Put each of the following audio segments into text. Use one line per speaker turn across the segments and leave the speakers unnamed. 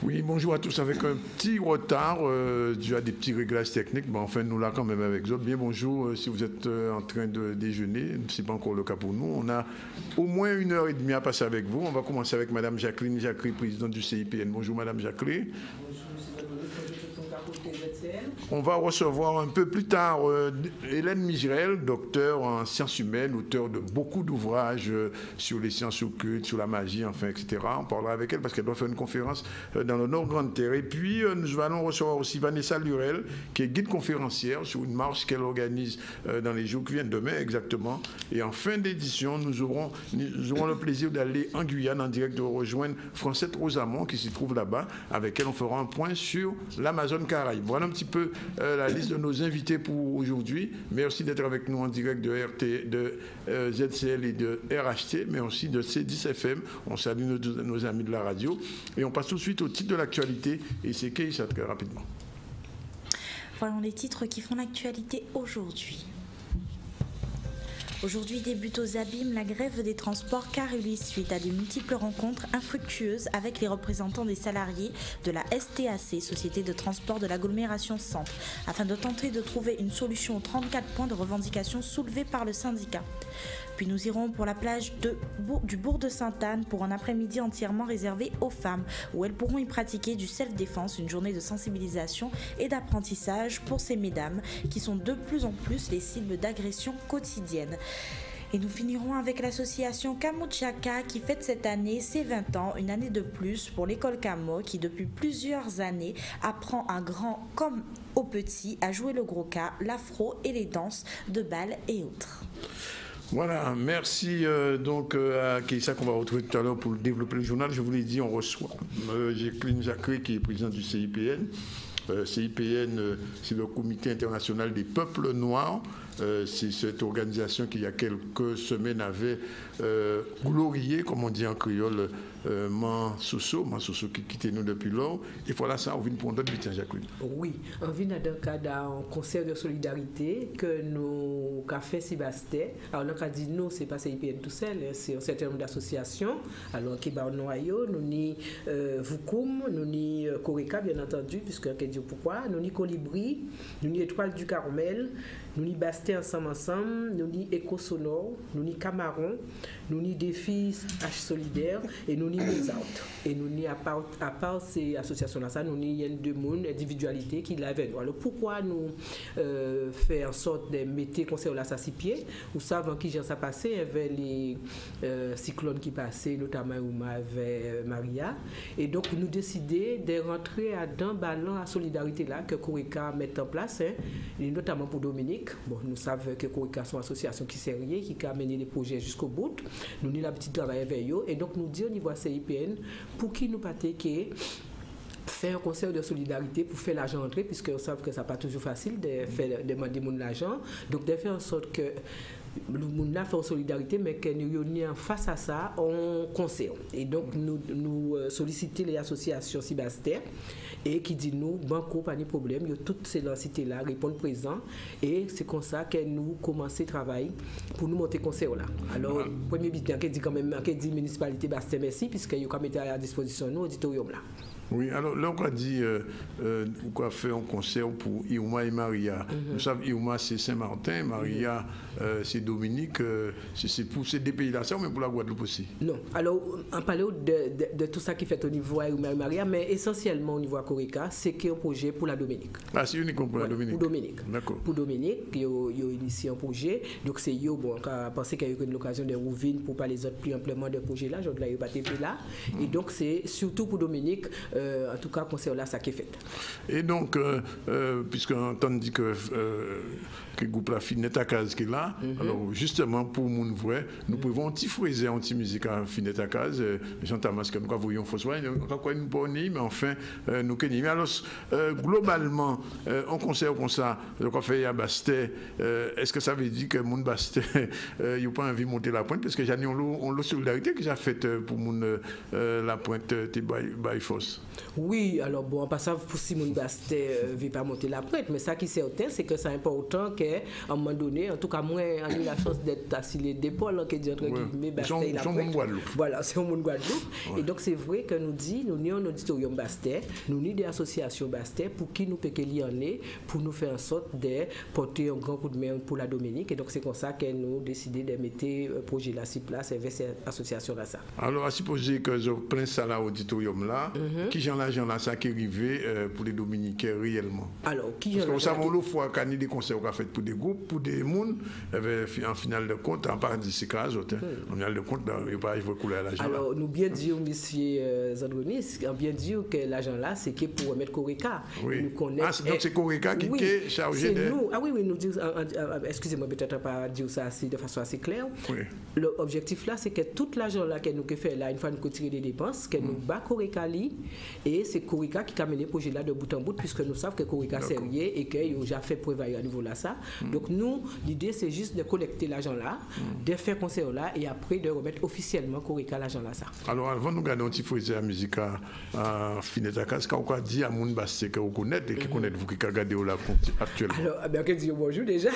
Oui, bonjour à tous. Avec un petit retard, dû à des petits réglages techniques, mais enfin, nous là quand même avec Zod. Bien bonjour, si vous êtes en train de déjeuner, ce n'est pas encore le cas pour nous. On a au moins 1h30 à passer avec vous. On va commencer avec Madame Jacqueline Jacquerie, présidente du CIPN. Bonjour Madame Jacquerie. On va recevoir un peu plus tard Hélène Migerel, docteur en sciences humaines, auteur de beaucoup d'ouvrages sur les sciences occultes, sur la magie, enfin, etc. On parlera avec elle parce qu'elle doit faire une conférence dans le Nord Grande Terre. Et puis, nous allons recevoir aussi Vanessa Lurel, qui est guide conférencière sur une marche qu'elle organise dans les jours qui viennent demain, exactement. Et en fin d'édition, nous aurons le plaisir d'aller en Guyane en direct, de rejoindre Francette Rosamond, qui s'y trouve là-bas. Avec elle, on fera un point sur l'Amazone Caraïbe. Voilà un petit peu la liste de nos invités pour aujourd'hui. Merci d'être avec nous en direct de ZCL et de RHT, mais aussi de C10FM. On salue nos amis de la radio. Et on passe tout de suite au titre de l'actualité. Et c'est Keïssa, très rapidement.
Voyons les titres qui font l'actualité aujourd'hui. Aujourd'hui débute aux Abîmes la grève des transports Carulis suite à des multiples rencontres infructueuses avec les représentants des salariés de la STAC, Société de transport de l'agglomération Centre, afin de tenter de trouver une solution aux 34 points de revendication soulevés par le syndicat. Puis nous irons pour la plage du bourg de Sainte-Anne pour un après-midi entièrement réservé aux femmes, où elles pourront y pratiquer du self-défense, une journée de sensibilisation et d'apprentissage pour ces mesdames qui sont de plus en plus les cibles d'agressions quotidiennes. Et nous finirons avec l'association Kamochaka qui fête cette année ses 20 ans, une année de plus pour l'école Kamo qui depuis plusieurs années apprend à grand comme aux petits à jouer le gros cas, l'afro et les danses de bal et autres.
Voilà, merci donc à Keïssa qu'on va retrouver tout à l'heure pour développer le journal. Je vous l'ai dit, on reçoit Jacqueline Jacquerie qui est présidente du CIPN. CIPN, c'est le Comité international des peuples noirs. C'est cette organisation qui, il y a quelques semaines, avait glorié, comme on dit en créole, Mansousso qui quittait nous depuis lors. Et voilà ça, on vient pour d'autres bulletins, Jacqueline.
Oui, on vient dans le cadre d'un concert de solidarité que nous avons fait Sébastien. Alors, on a dit nous, ce n'est pas CIPN tout seul, c'est un certain nombre d'associations. Alors, qui est noyau, nous ni Voukoum, nous ni Koreka, bien entendu, puisque on dit pourquoi, nous ni Colibri, nous ni Étoile du Carmel, nous ni Bastien ensemble, nous ni Éco Sonore, nous ni Camaron, nous ni Défis H Solidaire et nous ni Out. Et nous ni à part ces associations-là, nous ni deux mondes, individualité qui l'avaient. Alors pourquoi nous faire en sorte de mettre conseil là à six pieds? Vous savez qui ça passé, il y avait les cyclones qui passaient, notamment avec Maria. Et donc nous décidé de rentrer dans ballon à solidarité là que Koreka met en place, et notamment pour Dominique. Bon, nous savons que Koreka sont une association qui est sérieuse, qui a mené les projets jusqu'au bout. Nous avons l'habitude de travailler avec eux. Et donc nous disons au niveau CIPN, pour qui nous pas faire un conseil de solidarité pour faire l'argent entrer, puisque on sait que ça n'est pas toujours facile de faire demander l'argent. Donc de faire en sorte que le monde a fait en solidarité, mais que nous réunissons face à ça en conseil. Et donc nous sollicitons les associations Sébastien et qui dit nous, banco, pas de problème, toutes ces cités-là répondent présent. Et c'est comme ça que nous commençons à travailler pour nous monter conseil là. Alors, premier bilan, qui dit quand même, qui dit municipalité Bastien, merci, puisque nous avons mis à disposition nous, auditorium là.
Oui, alors là, on a dit qu'on a fait un concert pour Irma et Maria. Nous savons Irma, c'est Saint-Martin, Maria, c'est Dominique. C'est pour ces deux pays-là, ça, ou même pour la Guadeloupe aussi? Non.
Alors, on parlait de tout ça qui fait au niveau Irma et Maria, mais essentiellement au niveau à Koreka, c'est qu'il y a un projet pour la Dominique.
Ah, c'est uniquement pour la Dominique?
Pour Dominique.
D'accord.
Pour Dominique, il y a initié un projet. Donc, c'est eux, bon, on a pensé qu'il y a eu l'occasion de rouvrir pour parler les autres plus amplement de projet-là. Je ne l'ai pas été là. Et donc, c'est surtout pour Dominique. En tout cas, concert là, ça qui est fait.
Et donc, puisqu'on dit que le groupe La Finette à Case qui est là, alors justement, pour mon vrai, nous pouvons anti-fréser, anti-musique à Finette à Case, j'entends que nous voyons François, nous avons une bonne mais enfin, nous connaissons. Alors, globalement, un concert comme ça, le café à Bastet, est-ce que ça veut dire que mon Bastet, il n'a pas envie de monter la pointe, parce que j'ai une solidarité que j'ai faite pour mon la pointe de Baye Force.
Oui, alors bon, en passant pour Simone Bastet, ne veut pas monter la prête, mais ça qui est certain, c'est que c'est important qu'à un moment donné, en tout cas, moi, on a eu la chance d'être assis les épaules, qui dit entre guillemets, Bastet, la prête. Voilà, c'est au monde Guadeloupe. Et donc, c'est vrai que nous dit, nous avons un auditorium Bastet, nous avons des associations Bastet pour qui nous peut y en est, pour nous faire en sorte de porter un grand coup de main pour la Dominique. Et donc, c'est comme ça que nous avons décidé de mettre le projet là sur place avec cette association-là.
Alors, à supposer que je prends ça là, auditorium-là, qui j'en l'argent là, ça qui est arrivé pour les Dominicains réellement.
Alors, qui
parce que nous savons l'autre fois qu'on a des concerts qu'on a fait pour des groupes, pour des mondes, en finale de compte, en paradis c'est cas, en finale de compte, il n'y a pas de couleur à l'argent.
Alors, nous bien dire, monsieur Zandronis, bien dire que l'argent là, c'est qui pour remettre Corica.
Oui. Donc c'est Corica qui est chargé de.
Nous. Ah oui, nous disons, excusez-moi, peut-être pas dire ça de façon assez claire.
Oui.
L'objectif là, c'est que tout l'argent là que nous fait là, une fois nous tirer des dépenses, que nous bat Corica et c'est Corica qui a mené le projet là de bout en bout, puisque nous savons que Corica c'est sérieux et qu'il a déjà fait preuve à niveau là ça. Donc nous, l'idée c'est juste de collecter l'argent là, de faire concert là et après de remettre officiellement Corica l'argent là ça.
Alors avant nous garder un petit peu la musique à Finetakas, est-ce qu'on peut dire à mon Bastet que vous connaissez et qui connaît vous qui regardez là actuellement?
Alors bien que dire bonjour déjà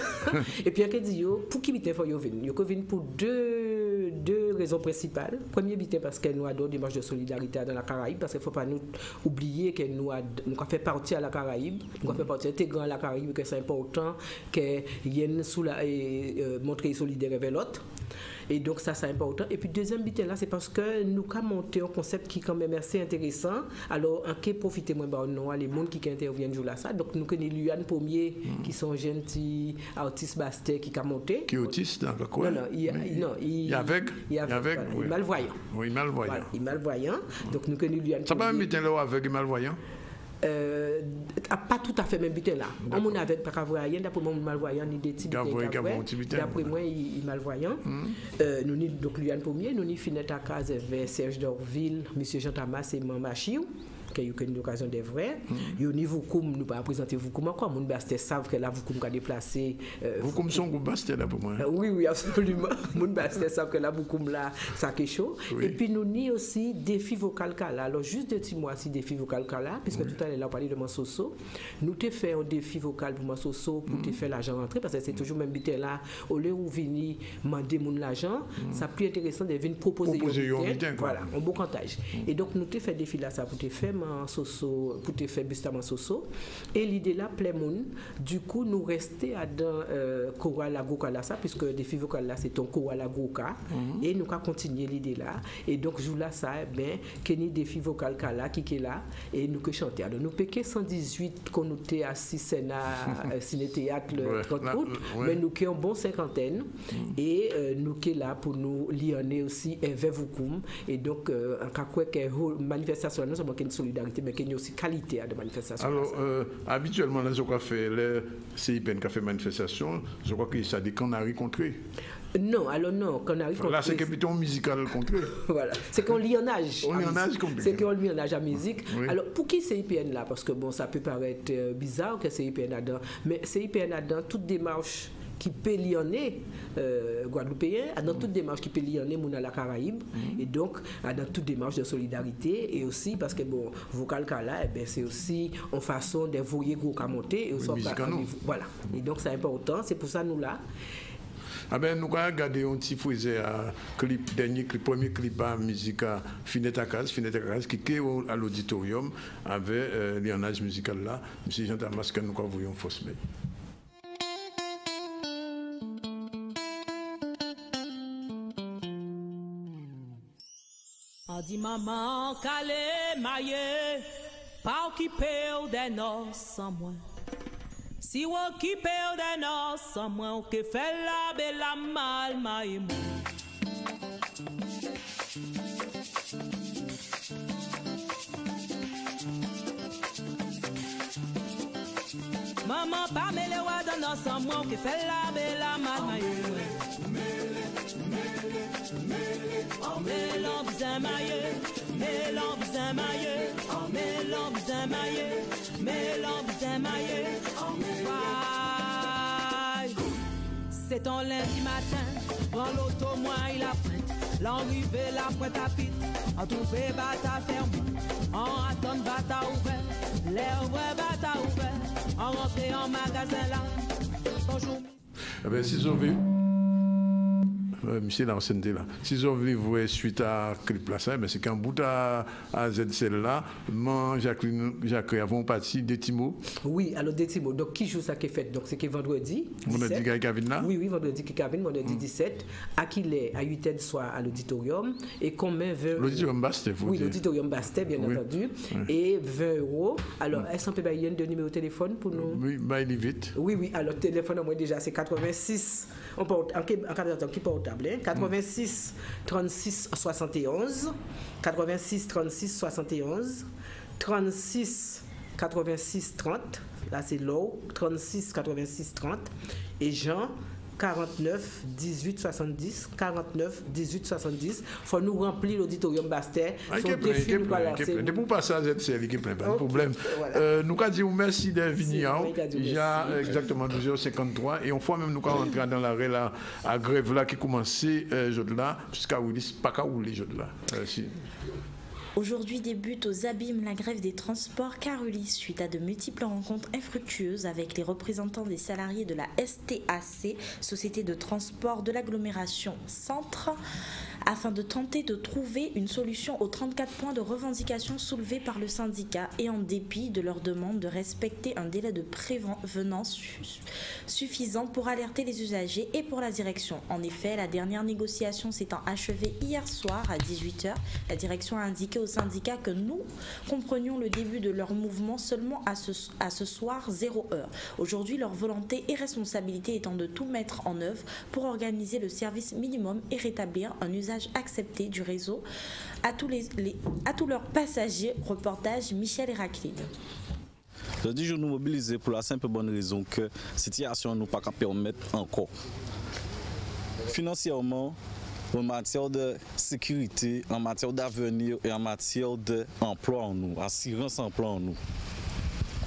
et puis que dire pour qui bité faut yo venir pour deux raisons principales. Premier bité parce que nous avons des marches de solidarité dans la Caraïbe, parce qu'il ne faut pas nous oublier que nous avons fait partie à la Caraïbe, nous avons fait partie intégrante à la Caraïbe, que c'est important qu'il y ait une montrer solidaire avec l'autre. Et donc ça c'est important. Et puis deuxième but là, c'est parce que nous avons monté un concept qui est quand même assez intéressant. Alors en qui profiter moins non les gens qui interviennent jour là ça. Donc nous connaissons Luan Pommier qui sont gentils artistes Bastet qui a monté.
Qui est autiste dans quoi?
Non, il est avec. Il est malvoyant.
Oui, malvoyant.
Voilà, il est malvoyant. Donc nous connaissons Luan.
Ça pas un butin là avec malvoyant?
Pas tout à fait même butin là. On est avec pas malvoyant, d'après moi malvoyant ni des petits butins. D'après moi il est malvoyant. Nous ni donc Luan Pommier, nous ni Finette à case avec Serge Dorville, monsieur Jean Tamas et Maman Chiou. Qu'il y a une occasion de vrai. Au niveau comme nous pas présenter vous comme encore mon Bastet savent que là vous comme déplacer
vous comme son groupe Bastet là pour moi.
Oui absolument. Mon Bastet savent que là vous comme là ça quelque chose. Et puis nous ni aussi défi vocal là. Alors juste de petits mois si défi vocal là puisque tout à l'heure on parlait de Mansoso. Nous t'ai fait un défi vocal pour Mansoso pour te faire l'argent rentrer parce que c'est toujours même bité là au lieu où venir demander mon l'argent, ça plus intéressant de venir proposer voilà, un beau comptage. Et donc nous t'ai fait défi là ça pour te faire Soso pour te faire Bustamant Soso et l'idée là plaît moun du coup nous rester dans Kora la Goka là ça puisque défi vocal là c'est ton Kora la Goka et nous va continuer l'idée là et donc jour là ça ben Kenny défi vocal là qui est là et nous que chanter alors nous péquer 118 qu'on nous était assis Sénat ciné théâtre le 30 août mais nous qui en bon cinquantaine et nous qui est là pour nous lier aussi avec vous et donc en cas quoi que manifestation nous sommes solidarité mais qu'il y a aussi qualité de manifestation.
Alors, habituellement, là, je crois que le CIPN qui a fait manifestation, je crois que ça dit qu'on a rencontré.
Non, alors non, qu'on a rencontré.
Là, c'est que plutôt musical contre.
Voilà, c'est qu'on lit en âge.
On lit en âge contre.
C'est qu'on lit en âge à musique. Oui. Alors, pour qui CIPN là? Parce que bon, ça peut paraître bizarre que CIPN a dedans, mais CIPN a dans toute démarche qui peut lionner guadeloupéen, dans toute démarche qui peut lionner mon à la Caraïbe et donc dans toute démarche de solidarité et aussi parce que bon vocal là eh ben, c'est aussi en façon de voyer gros à monter et aussi voilà et donc c'est important c'est pour ça nous là.
Ah ben nous avons regardé un petit clip, premier clip à musique à Finetakas qui est à l'auditorium avec l'ionage musical là. Monsieur Jean Tamas que nous voyons fausse mail.
On dit maman calé maillé, pas occupé des noces sans moi. Si vous occupez des noces sans moi, on fait la belle mal maille moi. Maman pas mêlé wa dans noces sans moi, on fait la belle mal maille moi. En mêlant bien maillé, mêlant bien maillé, en mêlant bien maillé, mêlant bien maillé, en c'est un lundi matin, prends l'auto, moi il a pris, l'arrivée, la pointe à pite, en trouvé bata ferme, en attendant Les vrais bata ouvert, on rentre en magasin là. Bonjour.
Eh bien, si vous monsieur là, là. Si vous voulez suite à clip là, c'est qu'un bout à ZCL là, moi, Jacques, avons parti des Timo.
Oui, alors des Timo. Donc, qui joue ça qui est fait? Donc, c'est que vendredi.
Vendredi, Kevin là?
Oui, vendredi, Kevin, vendredi 17. À qui est à 8h soir à l'auditorium. Et combien 20 euros?
L'auditorium Bastet, vous
Oui, l'auditorium Bastet, bien entendu. Oui. Et 20 euros. Alors, est-ce qu'on peut bailler de numéro de téléphone pour nous?
Oui, bailler vite.
Oui. Alors, téléphone, moi déjà, c'est 86. On porte, en qui portable, 86 36 71, 86 36 71, 36 86 30, là c'est l'eau, 36 86 30, et Jean 49 18 70, 49 18 70. Il faut nous remplir l'auditorium Bastet.
De pour passer à ZCL, qui est plein, pas de problème. Nous avons dit merci d'venir. Il y a exactement 12h53 et on fois même nous rentrer dans l'arrêt là, à grève là qui commençait là, jusqu'à Willis, pas qu'à Willis là.
Aujourd'hui débute aux abîmes la grève des transports Carulis suite à de multiples rencontres infructueuses avec les représentants des salariés de la STAC, Société de transport de l'agglomération Centre, afin de tenter de trouver une solution aux 34 points de revendication soulevés par le syndicat et en dépit de leur demande de respecter un délai de prévenance suffisant pour alerter les usagers et pour la direction. En effet, la dernière négociation s'étant achevée hier soir à 18h, la direction a indiqué au syndicat que nous comprenions le début de leur mouvement seulement à ce soir 0h. Aujourd'hui, leur volonté et responsabilité étant de tout mettre en œuvre pour organiser le service minimum et rétablir un usage accepté du réseau à tous leurs passagers. Reportage Michel Héraclide.
Je dis que nous mobiliser pour la simple bonne raison que la situation ne nous pas permettre encore. Financièrement, en matière de sécurité, en matière d'avenir et en matière d'emploi en nous, assurance emploi en nous.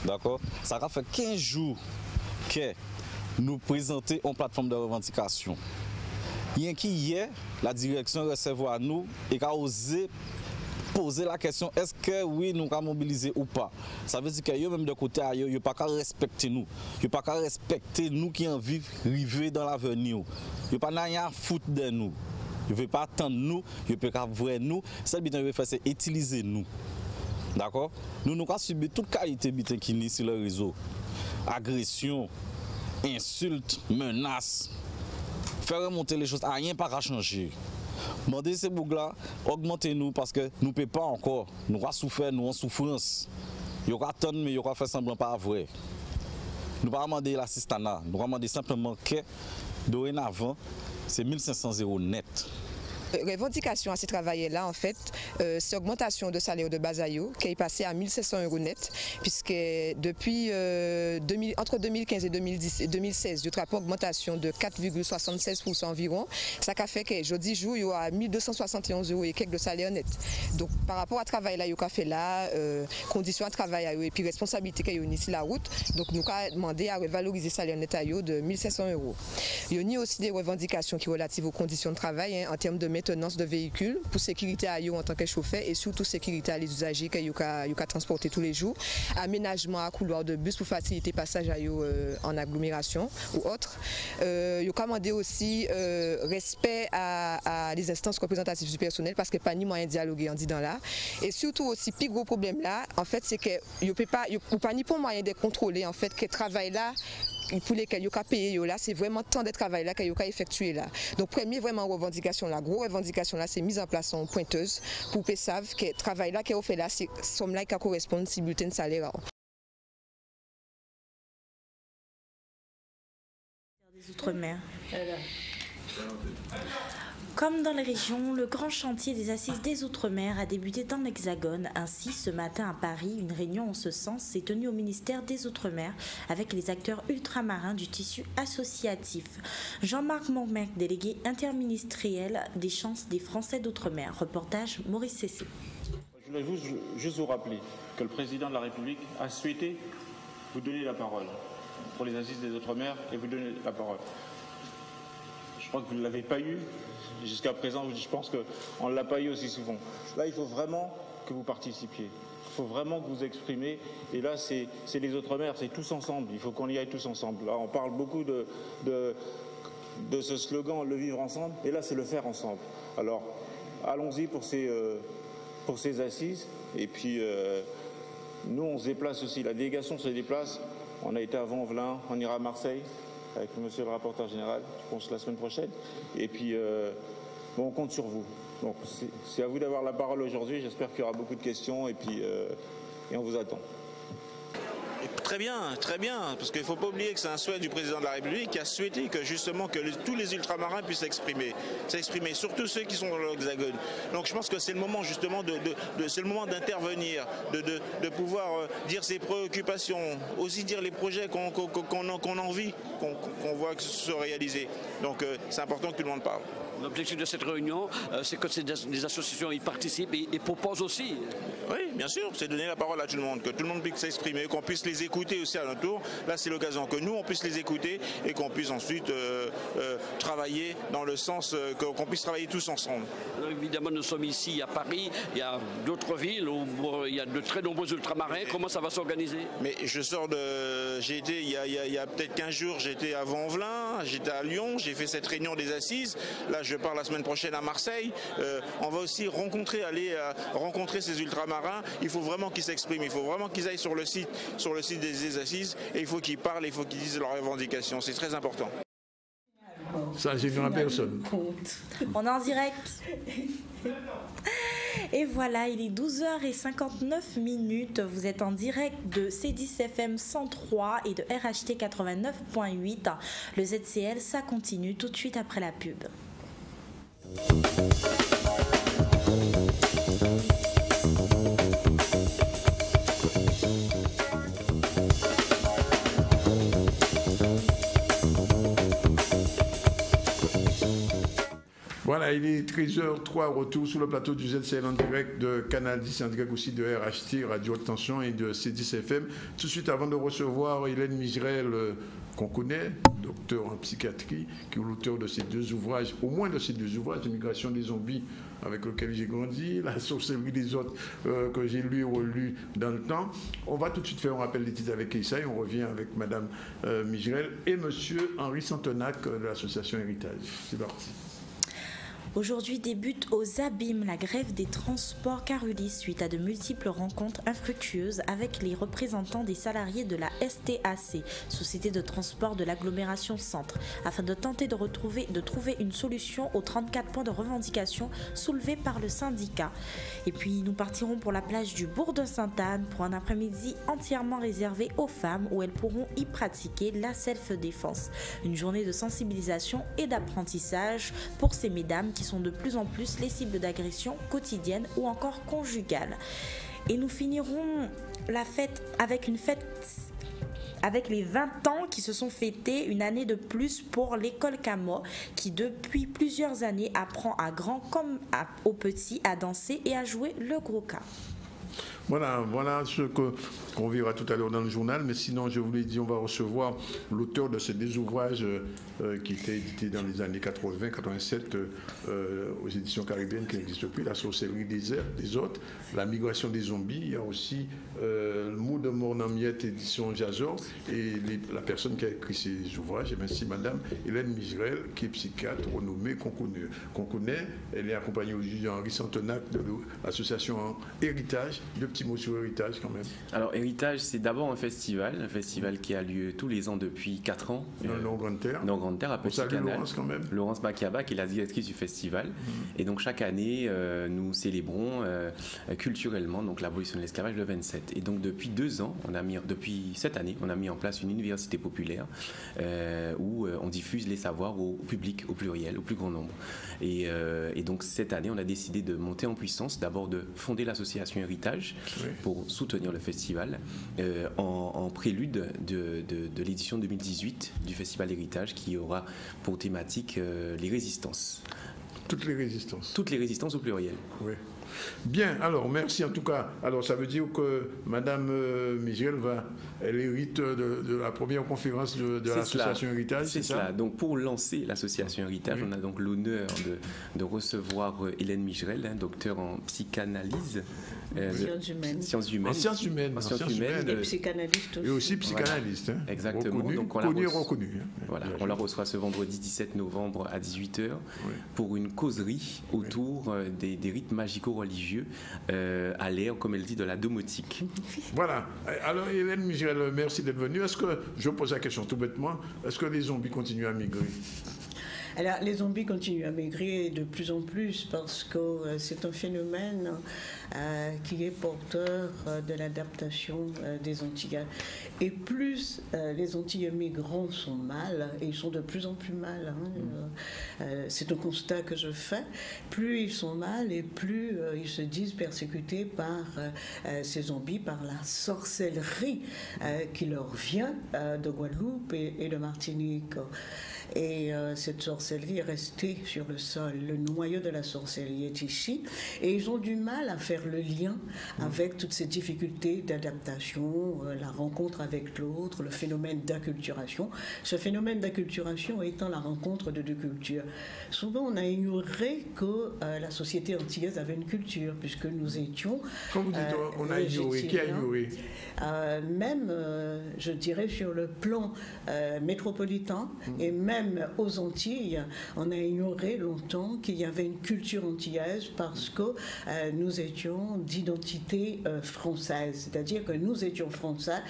D'accord? Ça a fait 15 jours que nous présentons une plateforme de revendication. Rien qu'hier, la direction recevoir nous et a osé poser la question est-ce que oui nous avons mobilisé ou pas. Ça veut dire que eux même de côté ailleurs, ils ne peuvent pas respecter nous. Ils ne peuvent pas respecter nous qui en vivent arriver dans l'avenir. Ils ne peuvent pas rien foutre de nous. Ils ne veulent pas attendre nous, ils ne peuvent pas voir nous. Ce qu'ils veulent faire, c'est utiliser nous. D'accord? Nous avons subi toute qualité qui est sur le réseau. Agression, insultes, menaces. Faire remonter les choses, rien pas changer. Demandez ces bougs-là, augmentez-nous parce que nous ne pouvons pas encore. Nous avons souffert, nous en souffrance. Nous avons attendre, mais nous avons fait semblant pas vrai. Nous ne pouvons pas demander l'assistanat. Nous avons demandé simplement que, dorénavant, c'est 1500 € net.
Revendication à ces travailleurs-là, en fait, c'est augmentation de salaire de base qui est passé à 1500 € net, puisque depuis entre 2015 et 2016, il y a une augmentation de 4,76% environ. Ça a fait que jeudi jour, il y a 1271 € et quelques de salaire net. Donc, par rapport à travail là, il y a fait là, conditions de travail et puis responsabilité qu'il y a ici la route, donc nous avons demandé à revaloriser le salaire net de 1500 €. Il y a aussi des revendications qui sont relatives aux conditions de travail en termes de maintenance de véhicules pour sécurité à eux en tant que chauffeur et surtout sécurité à les usagers qu'ils ont transporter tous les jours, aménagement à couloir de bus pour faciliter le passage à eux en agglomération ou autre. Ils ont commandé aussi respect à les instances représentatives du personnel parce que pas ni moyen de dialoguer en disant là et surtout aussi plus gros problème là en fait c'est que ils n'ont pas ni pour moyen de contrôler en fait que travail là pour lesquels ils ont payé là, c'est vraiment tant de travail là qu'ils ont effectué là. Donc premier vraiment revendication là, gros revendication là, c'est mise en place en pointeuse pour qu'ils savent que le travail là qu'ils ont fait là, c'est somme là qui correspond à bulletin de salaire.
Des Outre-mer. Comme dans les régions, le grand chantier des Assises des Outre-mer a débuté dans l'Hexagone. Ainsi, ce matin à Paris, une réunion en ce sens s'est tenue au ministère des Outre-mer avec les acteurs ultramarins du tissu associatif. Jean-Marc Mormec, délégué interministériel des chances des Français d'Outre-mer. Reportage Maurice Cessé.
Je voulais juste vous rappeler que le président de la République a souhaité vous donner la parole pour les Assises des Outre-mer et vous donner la parole. Je crois que vous ne l'avez pas eu. Jusqu'à présent, je pense qu'on ne l'a pas eu aussi souvent. Là, il faut vraiment que vous participiez. Il faut vraiment que vous exprimez. Et là, c'est les Outre-mer, c'est tous ensemble. Il faut qu'on y aille tous ensemble. Là, on parle beaucoup de ce slogan, le vivre ensemble. Et là, c'est le faire ensemble. Alors, allons-y pour ces assises. Et puis, nous, on se déplace aussi. La délégation se déplace. On a été à Vaux-en-Velin, on ira à Marseille avec monsieur le rapporteur général, je pense la semaine prochaine. Et puis, bon, on compte sur vous. Donc, c'est à vous d'avoir la parole aujourd'hui. J'espère qu'il y aura beaucoup de questions et puis on vous attend.
Très bien, parce qu'il ne faut pas oublier que c'est un souhait du président de la République qui a souhaité que justement tous les ultramarins puissent s'exprimer, surtout ceux qui sont dans l'Hexagone. Donc je pense que c'est le moment justement c'est le moment d'intervenir, de pouvoir dire ses préoccupations, aussi dire les projets qu'on a envie, qu'on voit se réaliser. Donc c'est important que tout le monde parle.
L'objectif de cette réunion, c'est que les associations y participent et proposent aussi.
Oui, bien sûr, c'est donner la parole à tout le monde, que tout le monde puisse s'exprimer, qu'on puisse les écouter aussi à notre tour. Là, c'est l'occasion que nous, on puisse les écouter et qu'on puisse ensuite travailler dans le sens qu'on puisse travailler tous ensemble.
Alors, évidemment, nous sommes ici à Paris, il y a d'autres villes où il y a de très nombreux ultramarins. Comment ça va s'organiser?
Mais je sors j'ai été, il y a peut-être 15 jours, j'étais à Vaux-en-Velin, j'étais à Lyon, j'ai fait cette réunion des assises. Là, je pars la semaine prochaine à Marseille. On va aussi rencontrer ces ultramarins. Il faut vraiment qu'ils s'expriment. Il faut vraiment qu'ils aillent sur le site des assises et il faut qu'ils parlent, il faut qu'ils disent leurs revendications. C'est très important.
Ça, j'ai vu en personne.
On est en direct. Et voilà, il est 12h59. Vous êtes en direct de C10FM 103 et de RHT 89.8. Le ZCL, ça continue tout de suite après la pub.
Voilà, il est 13h03, retour sur le plateau du ZCL en direct de Canal 10, en direct aussi de RHT, Radio Tension et de C10FM. Tout de suite, avant de recevoir Hélène Migerel, qu'on connaît, docteur en psychiatrie, qui est l'auteur de ces deux ouvrages, au moins de ces deux ouvrages, L'immigration des zombies, avec lequel j'ai grandi, La sorcellerie des autres, que j'ai lu et relu dans le temps. On va tout de suite faire un rappel des titres avec Issa et on revient avec Madame Migerel et Monsieur Henri Santenac de l'association Héritage. C'est parti.
Aujourd'hui débute aux abîmes la grève des transports Carulis suite à de multiples rencontres infructueuses avec les représentants des salariés de la STAC, Société de transport de l'agglomération Centre, afin de tenter de trouver une solution aux 34 points de revendication soulevés par le syndicat. Et puis nous partirons pour la plage du Bourg de Sainte-Anne pour un après-midi entièrement réservé aux femmes où elles pourront y pratiquer la self-défense. Une journée de sensibilisation et d'apprentissage pour ces mesdames qui sont de plus en plus les cibles d'agressions quotidiennes ou encore conjugales. Et nous finirons la fête avec les 20 ans qui se sont fêtés, une année de plus pour l'école Camo qui depuis plusieurs années apprend à grands comme aux petits à danser et à jouer le gros cas.
Voilà ce qu'on verra tout à l'heure dans le journal. Mais sinon, je vous l'ai dit, on va recevoir l'auteur de ces deux ouvrages qui étaient édités dans les années 80-87 aux éditions caribéennes qui n'existent plus. La sorcellerie des autres, La migration des zombies. Il y a aussi Le mot de mort en miettes, édition Jazor. Et la personne qui a écrit ces ouvrages, c'est Madame Hélène Migerel, qui est psychiatre renommée, qu'on connaît. Elle est accompagnée aujourd'hui d'Henri Santenac de l'association Héritage. Deux petits mots sur Héritage quand même.
Alors Héritage, c'est d'abord un festival qui a lieu tous les ans depuis 4 ans.
Dans le Nord-Grande-Terre.
Nord-Grande-Terre, à Petit-Canal.
Laurence quand même.
Laurence Makiaba, qui est la directrice du festival. Et donc chaque année, nous célébrons culturellement donc l'abolition de l'esclavage le 27. Et donc depuis 2 ans, depuis cette année, on a mis en place une université populaire où on diffuse les savoirs au public, au pluriel, au plus grand nombre. Et donc cette année, on a décidé de monter en puissance, d'abord de fonder l'association Héritage pour soutenir le festival en prélude de l'édition 2018 du festival Héritage qui aura pour thématique les résistances.
Toutes les résistances.
Toutes les résistances au pluriel.
Oui. Bien, alors merci en tout cas. Alors ça veut dire que Madame Migerel elle hérite de la première conférence de l'association Héritage,
c'est ça? Donc pour lancer l'association Héritage, on a donc l'honneur de recevoir Hélène Migerel, docteur en psychanalyse. Sciences humaines.
En sciences humaines.
Et psychanalyste aussi.
Et aussi psychanalyste.
Voilà. Exactement.
Reconnu,
donc
reconnu.
Voilà. On la reçoit ce vendredi 17 novembre à 18h pour une causerie autour des rites magico-religieux à l'ère, comme elle dit, de la domotique.
Voilà. Alors Hélène Migirel, merci d'être venue. Est-ce que, je pose la question tout bêtement, est-ce que les zombies continuent à migrer?
Alors, les zombies continuent à maigrir de plus en plus parce que c'est un phénomène qui est porteur de l'adaptation des Antillais. Et plus les Antillais migrants sont mal, et ils sont de plus en plus mal, c'est un constat que je fais, plus ils sont mal et plus ils se disent persécutés par ces zombies, par la sorcellerie qui leur vient de Guadeloupe et de Martinique. Et cette sorcellerie est restée sur le sol. Le noyau de la sorcellerie est ici. Et ils ont du mal à faire le lien avec toutes ces difficultés d'adaptation, la rencontre avec l'autre, le phénomène d'acculturation. Ce phénomène d'acculturation étant la rencontre de deux cultures. Souvent, on a ignoré que la société antillaise avait une culture, puisque nous étions...
Quand vous dites on a ignoré, qui a ignoré?
Même, je dirais, sur le plan métropolitain et même aux Antilles, on a ignoré longtemps qu'il y avait une culture antillaise parce que nous étions d'identité française, c'est-à-dire que nous étions français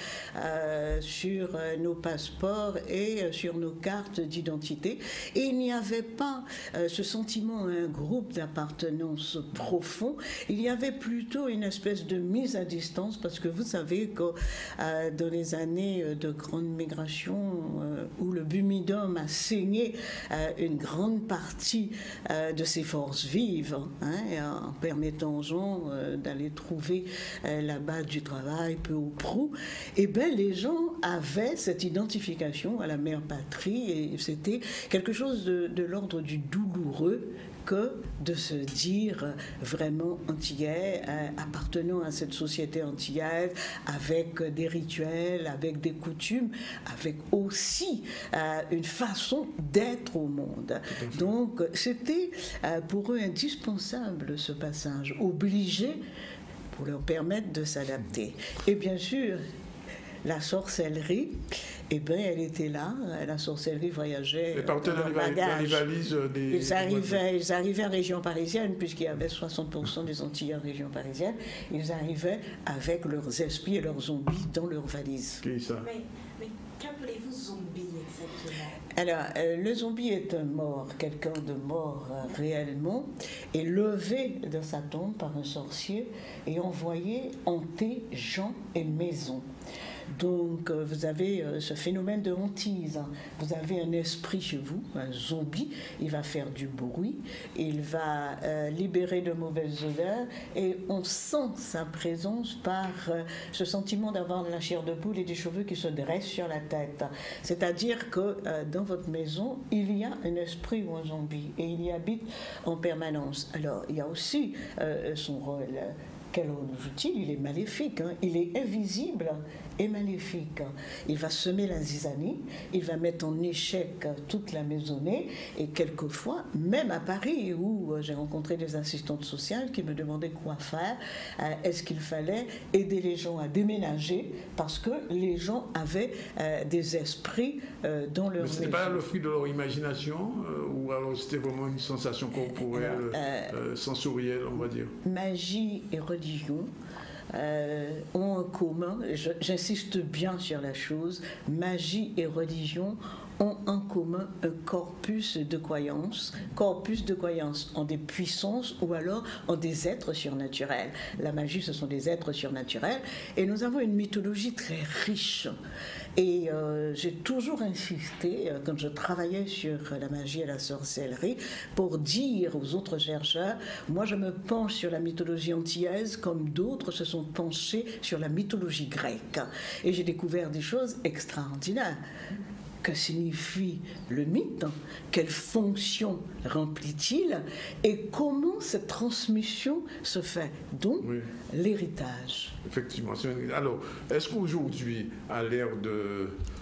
sur nos passeports et sur nos cartes d'identité. Et il n'y avait pas ce sentiment à un groupe d'appartenance profond, il y avait plutôt une espèce de mise à distance parce que vous savez que dans les années de grande migration où le Bumidum a saigné une grande partie de ses forces vives, en permettant aux gens d'aller trouver la base du travail peu ou prou, et bien les gens avaient cette identification à la mère patrie et c'était quelque chose de l'ordre du douloureux que de se dire vraiment antillais, appartenant à cette société antillaise, avec des rituels, avec des coutumes, avec aussi une façon d'être au monde. Donc c'était pour eux indispensable ce passage, obligé pour leur permettre de s'adapter. Et bien sûr, la sorcellerie, eh bien, elle était là. La sorcellerie voyageait dans leur bagage. Ils arrivaient en région parisienne, puisqu'il y avait 60% des Antilles en région parisienne. Ils arrivaient avec leurs esprits et leurs zombies dans leurs valises.
Mais qu'appelez-vous zombie exactement?
Alors, le zombie est un mort, quelqu'un de mort réellement, est levé de sa tombe par un sorcier et envoyé hanter gens et maisons. Donc, vous avez ce phénomène de hantise. Vous avez un esprit chez vous, un zombie, il va faire du bruit, il va libérer de mauvaises odeurs et on sent sa présence par ce sentiment d'avoir de la chair de poule et des cheveux qui se dressent sur la tête. C'est-à-dire que dans votre maison, il y a un esprit ou un zombie et il y habite en permanence. Alors, il y a aussi son rôle. Quel rôle joue-t-il? Il est maléfique, il est invisible et maléfique. Il va semer la zizanie, il va mettre en échec toute la maisonnée et quelquefois, même à Paris où j'ai rencontré des assistantes sociales qui me demandaient quoi faire, est-ce qu'il fallait aider les gens à déménager parce que les gens avaient des esprits dans leur maison.
Mais ce n'était pas le fruit de leur imagination ou alors c'était vraiment une sensation corporelle, sensorielle, on va dire?
Magie et religion ont en commun, j'insiste bien sur la chose, magie et religion ont en commun un corpus de croyances en des puissances ou alors en des êtres surnaturels. La magie, ce sont des êtres surnaturels et nous avons une mythologie très riche. Et j'ai toujours insisté, quand je travaillais sur la magie et la sorcellerie, pour dire aux autres chercheurs, moi je me penche sur la mythologie antillaise comme d'autres se sont penchés sur la mythologie grecque. Et j'ai découvert des choses extraordinaires. Que signifie le mythe? Quelle fonction remplit-il? Et comment cette transmission se fait? Donc, l'héritage.
Effectivement. Alors, est-ce qu'aujourd'hui, à l'ère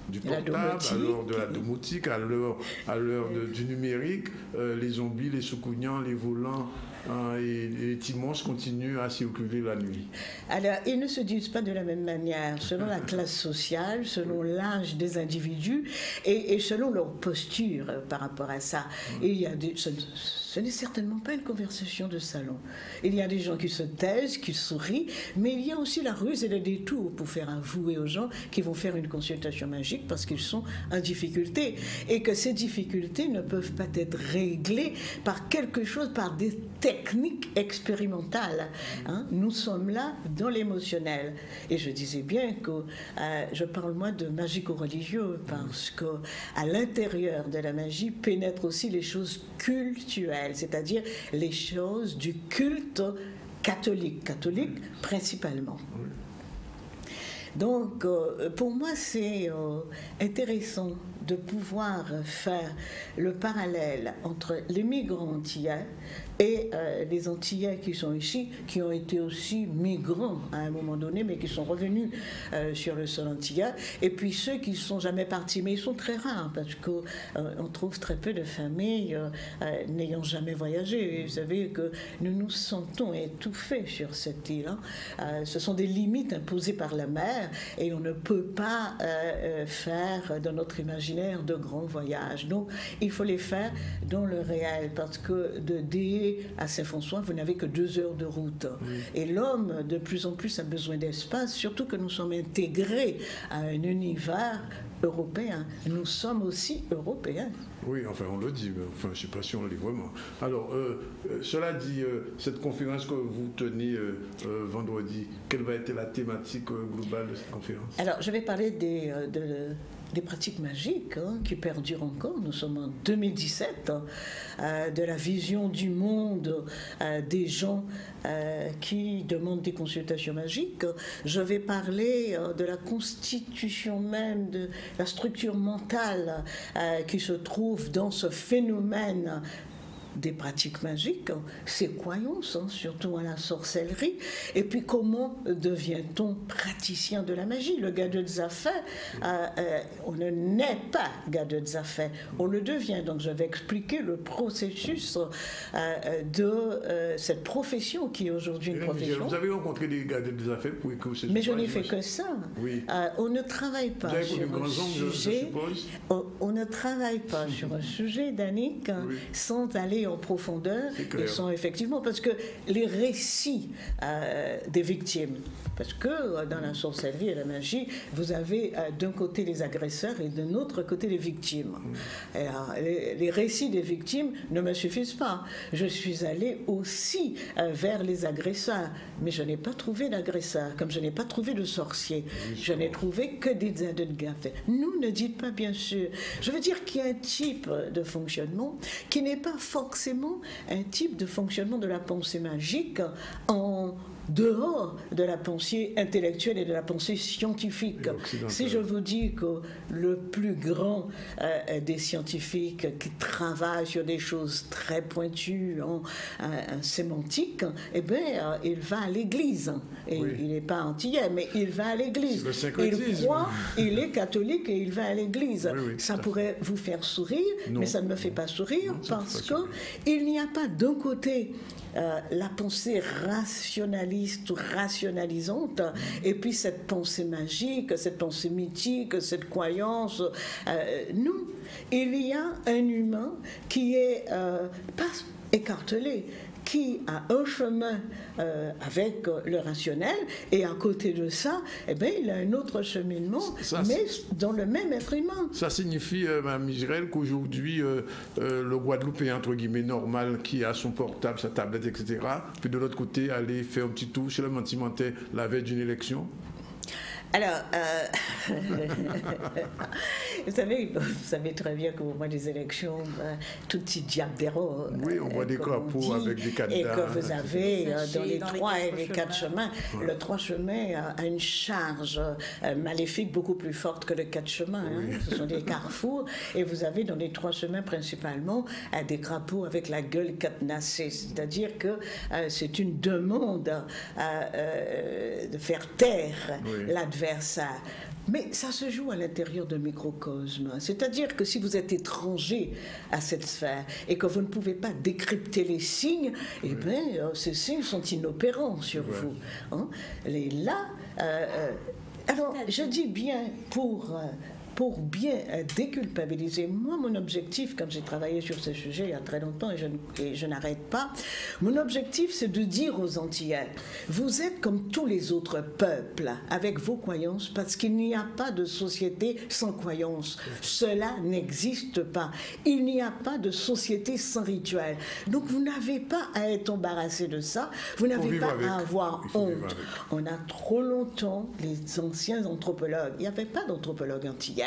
du portable, à l'heure de la domotique, à l'heure du numérique, les zombies, les soucougnants, les volants et les petits monstres continuent à circuler la nuit.
Alors, ils ne se disent pas de la même manière, selon la classe sociale, selon l'âge des individus et selon leur posture par rapport à ça. Et il y a ce n'est certainement pas une conversation de salon. Il y a des gens qui se taisent, qui sourient, mais il y a aussi la ruse et le détour pour faire avouer aux gens qui vont faire une consultation magique parce qu'ils sont en difficulté et que ces difficultés ne peuvent pas être réglées par quelque chose, par des techniques expérimentales. Hein. Nous sommes là dans l'émotionnel. Et je disais bien que je parle moi de magico-religieux parce qu'à l'intérieur de la magie pénètrent aussi les choses cultuelles, c'est-à-dire les choses du culte catholique principalement. Donc, pour moi, c'est intéressant de pouvoir faire le parallèle entre les migrants antillais et les Antillais qui sont ici, qui ont été aussi migrants à un moment donné, mais qui sont revenus sur le sol antillais, et puis ceux qui ne sont jamais partis, mais ils sont très rares, parce qu'on trouve très peu de familles n'ayant jamais voyagé. Et vous savez que nous nous sentons étouffés sur cette île. Hein. Ce sont des limites imposées par la mer, et on ne peut pas faire dans notre imaginaire de grands voyages. Donc, il faut les faire dans le réel, parce que de Déé à Saint-François, vous n'avez que 2 heures de route. Oui. Et l'homme, de plus en plus, a besoin d'espace, surtout que nous sommes intégrés à un univers européen. Nous sommes aussi européens.
Oui, enfin, on le dit, mais enfin, je ne sais pas si on le dit vraiment. Alors, cela dit, cette conférence que vous tenez vendredi, quelle va être la thématique globale de cette conférence?
Alors, je vais parler des pratiques magiques qui perdurent encore. Nous sommes en 2017, de la vision du monde des gens qui demandent des consultations magiques. Je vais parler de la constitution même, de la structure mentale qui se trouve dans ce phénomène des pratiques magiques, ses croyances, surtout à la sorcellerie, et puis comment devient-on praticien de la magie? Le gars de Zafé, on ne naît pas gars de Zafé, on le devient. Donc je vais expliquer le processus de cette profession qui est aujourd'hui une profession.
Vous avez rencontré des gars de Zafé pour écouter ce
Mais je n'ai fait que ça.
Oui.
On ne travaille pas sur un sujet. On ne travaille pas sur un sujet, Danick, oui, sans aller en profondeur, et sont effectivement, parce que les récits des victimes, parce que dans la sorcellerie et la magie, vous avez d'un côté les agresseurs et d'un autre côté les victimes. Et, les récits des victimes ne me suffisent pas. Je suis allée aussi vers les agresseurs, mais je n'ai pas trouvé d'agresseurs, comme je n'ai pas trouvé de sorciers. Je n'ai trouvé que des adultes. Nous, ne dites pas bien sûr. Je veux dire qu'il y a un type de fonctionnement qui n'est pas forcément un type de fonctionnement de la pensée magique en dehors de la pensée intellectuelle et de la pensée scientifique. Si je vous dis que le plus grand des scientifiques qui travaillent sur des choses très pointues en sémantique, eh bien, il va à l'église. Et oui, il n'est pas antillais, mais il va à l'église. Il croit, il est catholique et il va à l'église. Oui, oui, ça pourrait vous faire sourire, non, mais ça ne me fait pas sourire, non, parce qu'il n'y a pas d'un côté la pensée rationaliste ou rationalisante, et puis cette pensée magique, cette pensée mythique, cette croyance. Non, il y a un humain qui est pas écartelé, qui a un chemin avec le rationnel, et à côté de ça, eh bien, il a un autre cheminement, mais dans le même être humain.
Ça signifie, Mme Migerel, qu'aujourd'hui, le Guadeloupéen, entre guillemets, normal, qui a son portable, sa tablette, etc., puis de l'autre côté, aller faire un petit tour chez le mentimentais la veille d'une élection?
Alors, vous savez très bien qu'au moment des élections, tout petit diable d'héros.
Oui, on voit des crapauds avec des cadenas.
Et que vous avez dans les 3 et les 4 chemins. Ouais. Le 3 chemins a une charge maléfique beaucoup plus forte que le 4 chemins. Oui. Hein. Ce sont des carrefours. Et vous avez dans les 3 chemins principalement des crapauds avec la gueule cadenassée. C'est-à-dire que c'est une demande de faire taire l'adversaire vers ça. Mais ça se joue à l'intérieur d'un microcosme. C'est-à-dire que si vous êtes étranger à cette sphère et que vous ne pouvez pas décrypter les signes, eh bien, ces signes sont inopérants sur vous. Hein? Là, alors, je dis bien pour bien déculpabiliser. Moi, mon objectif, quand j'ai travaillé sur ce sujet il y a très longtemps et je n'arrête pas, mon objectif, c'est de dire aux Antillais, vous êtes comme tous les autres peuples, avec vos croyances, parce qu'il n'y a pas de société sans croyances. Cela n'existe pas. Il n'y a pas de société sans rituel. Donc, vous n'avez pas à être embarrassé de ça. Vous n'avez pas à avoir honte. On a trop longtemps, les anciens anthropologues, il n'y avait pas d'anthropologue antillais.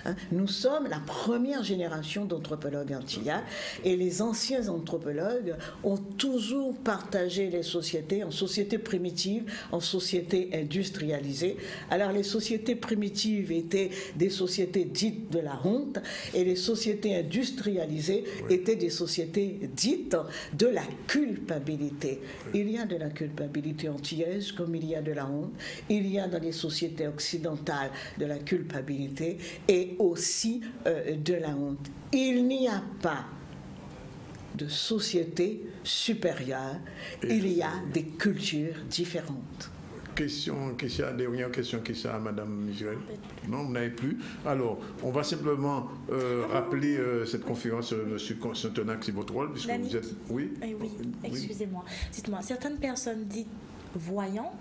Hein, nous sommes la première génération d'anthropologues antillais et les anciens anthropologues ont toujours partagé les sociétés en sociétés primitives, en sociétés industrialisées. Alors les sociétés primitives étaient des sociétés dites de la honte et les sociétés industrialisées étaient des sociétés dites de la culpabilité. Il y a de la culpabilité antillaise comme il y a de la honte. Il y a dans les sociétés occidentales de la culpabilité et aussi de la honte. Il n'y a pas de société supérieure, il y a des cultures différentes.
Dernière question qui à Madame Miguel. Non, vous n'avez plus. Alors, on va simplement rappeler cette conférence, Monsieur Constantenac, c'est votre rôle, puisque vous êtes... Oui,
excusez-moi. Dites-moi, certaines personnes disent voyants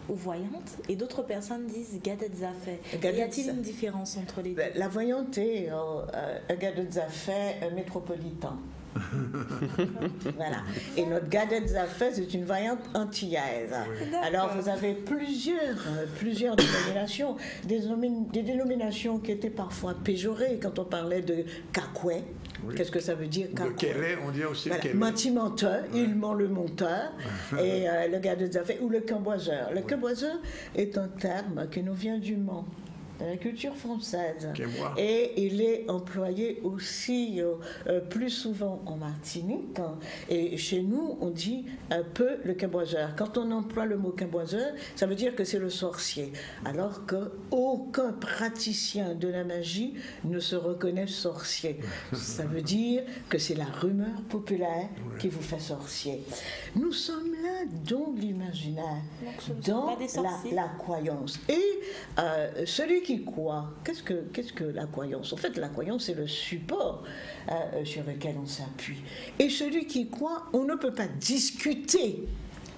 ou voyante, et d'autres personnes disent Gadedzafé. Y a-t-il une différence entre les deux?
La voyante est un Gadedzafé métropolitain. Voilà. Et notre Gadedzafé, c'est une voyante antillaise. Alors vous avez plusieurs dénominations, des dénominations qui étaient parfois péjorées quand on parlait de Kakoué. Qu'est-ce que ça veut dire?
On dit aussi
Mentimenteur, il ment le monteur, et le Gadedzafé ou le camboiseur. Le camboiseur est un terme qui nous vient du Mans, de la culture française. Et il est employé aussi plus souvent en Martinique. Et chez nous, on dit un peu le camboiseur. Quand on emploie le mot camboiseur, ça veut dire que c'est le sorcier. Alors qu'aucun praticien de la magie ne se reconnaît sorcier. Ça veut dire que c'est la rumeur populaire qui vous fait sorcier. Nous sommes là dans l'imaginaire, dans la croyance. Et celui qui croit, qu'est-ce que la croyance? En fait, la croyance, c'est le support sur lequel on s'appuie. Et celui qui croit, on ne peut pas discuter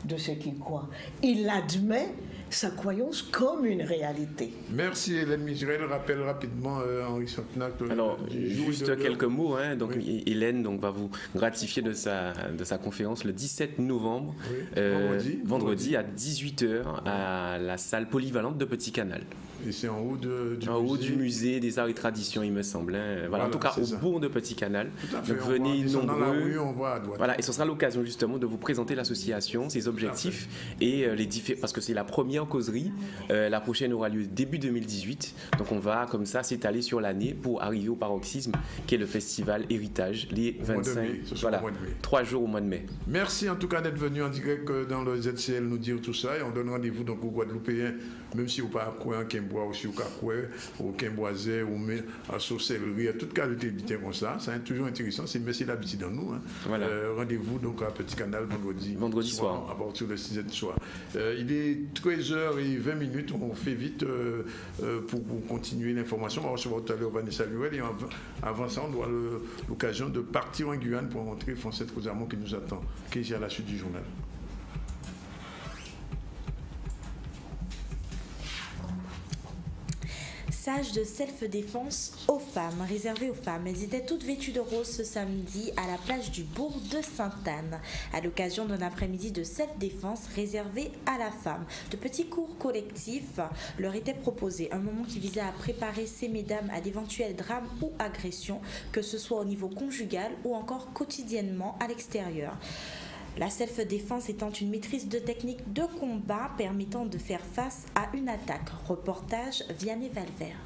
de ce qu'il croit. Il admet sa croyance comme une réalité.
Merci Hélène Miguel. Rappelle rapidement Henri Constantenac.
Alors, juste quelques mots. Hein. Donc, Hélène va vous gratifier de sa conférence le 17 novembre, vendredi à 18h à la salle polyvalente de Petit Canal.
Et c'est en haut
du musée des Arts et Traditions, il me semble. Hein. Voilà, en tout cas, au bourg de Petit Canal. Donc, venez nombreux. Dans la rue, on voit à droite. Voilà, et ce sera l'occasion justement de vous présenter l'association, ses objectifs et les différents. Parce que c'est la première causerie. La prochaine aura lieu début 2018. Donc, on va comme ça s'étaler sur l'année pour arriver au paroxysme, qui est le festival Héritage, les 25. Voilà, 3 jours au mois de mai.
Merci en tout cas d'être venu en direct dans le ZCL nous dire tout ça. Et on donne rendez-vous donc aux Guadeloupéens, même si vous pas à bois aussi au Kakoué, au Quimboisais, ou à Saucellerie, à toute qualité d'été comme ça. C'est toujours intéressant. C'est l'habitude dans nous. Hein. Voilà. Rendez-vous donc à Petit Canal vendredi soir. À partir de 6h du soir. Il est 13h20. On fait vite pour continuer l'information. On va recevoir tout à l'heure Vanessa Luel. Et avant ça, on doit l'occasion de partir en Guyane pour rencontrer Francette Rosamond qui nous attend, qui est à la suite du journal.
Stage de self-défense aux femmes, réservé aux femmes. Elles étaient toutes vêtues de rose ce samedi à la plage du bourg de Sainte-Anne, à l'occasion d'un après-midi de self-défense réservé à la femme. De petits cours collectifs leur étaient proposés, un moment qui visait à préparer ces mesdames à d'éventuels drames ou agressions, que ce soit au niveau conjugal ou encore quotidiennement à l'extérieur. La self-défense étant une maîtrise de technique de combat permettant de faire face à une attaque. Reportage Vianney Valvert.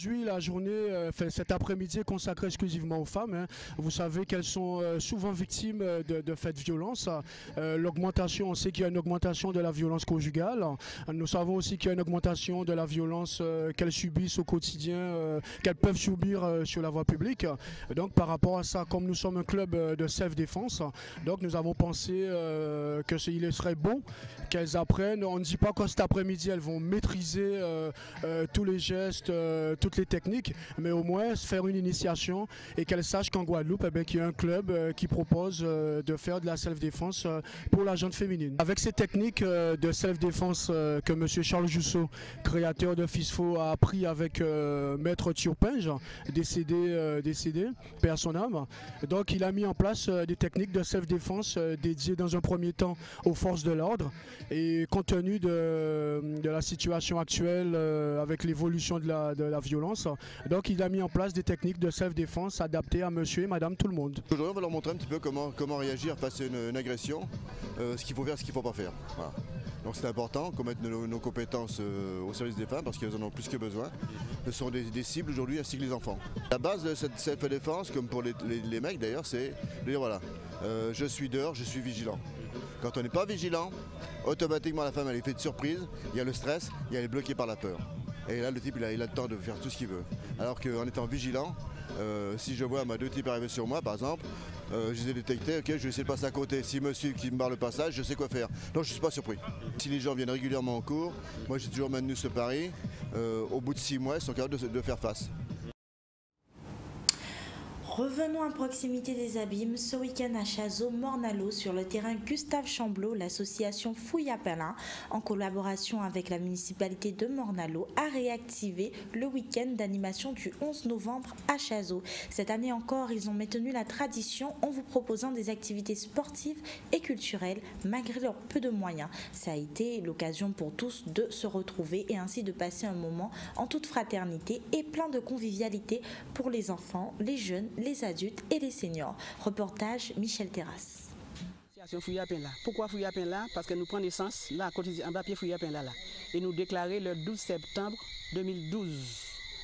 Aujourd'hui, la journée, cet après-midi est consacrée exclusivement aux femmes. Hein. Vous savez qu'elles sont souvent victimes de faits de violence. L'augmentation, on sait qu'il y a une augmentation de la violence conjugale. Nous savons aussi qu'il y a une augmentation de la violence qu'elles subissent au quotidien, qu'elles peuvent subir sur la voie publique. Donc par rapport à ça, comme nous sommes un club de self-défense, donc nous avons pensé qu'il serait bon qu'elles apprennent. On ne dit pas que cet après-midi elles vont maîtriser tous les gestes, toutes les techniques, mais au moins faire une initiation et qu'elles sachent qu'en Guadeloupe, qu'il y a un club qui propose de faire de la self-défense pour la gente féminine. Avec ces techniques de self-défense que M. Charles Jousseau, créateur de FISFO, a appris avec Maître Turpinge, décédé, paix à son âme. Donc il a mis en place des techniques de self-défense dédiées dans un premier temps aux forces de l'ordre, et compte tenu de la situation actuelle avec l'évolution de la violence, donc il a mis en place des techniques de self-défense adaptées à monsieur et madame tout le monde.
Aujourd'hui on va leur montrer un petit peu comment réagir face à une agression, ce qu'il faut faire, ce qu'il ne faut pas faire. Voilà. Donc c'est important qu'on mette nos compétences au service des femmes parce qu'elles en ont plus que besoin. Ce sont des cibles aujourd'hui ainsi que les enfants. La base de cette self-défense, comme pour les mecs d'ailleurs, c'est de dire voilà, je suis dehors, je suis vigilant. Quand on n'est pas vigilant, automatiquement la femme elle est faite de surprise, il y a le stress, et elle est bloquée par la peur. Et là le type il a le temps de faire tout ce qu'il veut. Alors qu'en étant vigilant, si je vois deux types arriver sur moi par exemple, je les ai détectés, ok, je vais essayer de passer à côté. S'ils me suivent, qu'ils me barrent le passage, je sais quoi faire. Donc je ne suis pas surpris. Si les gens viennent régulièrement en cours, moi j'ai toujours maintenu ce pari, au bout de 6 mois ils sont capables de faire face.
Revenons à proximité des abîmes. Ce week-end à Chazot, Mornalo, sur le terrain Gustave Chamblot, l'association Fouille à Pelin, en collaboration avec la municipalité de Mornalo, a réactivé le week-end d'animation du 11 novembre à Chazot. Cette année encore, ils ont maintenu la tradition en vous proposant des activités sportives et culturelles malgré leur peu de moyens. Ça a été l'occasion pour tous de se retrouver et ainsi de passer un moment en toute fraternité et plein de convivialité pour les enfants, les jeunes, les adultes et les seniors. Reportage Michel Terrasse.
Fouille à Pelin. Pourquoi Fouille à Pelin? Parce que nous prenons naissance là, en bas pied Fouille à Pelin là. Et nous déclarons le 12 septembre 2012.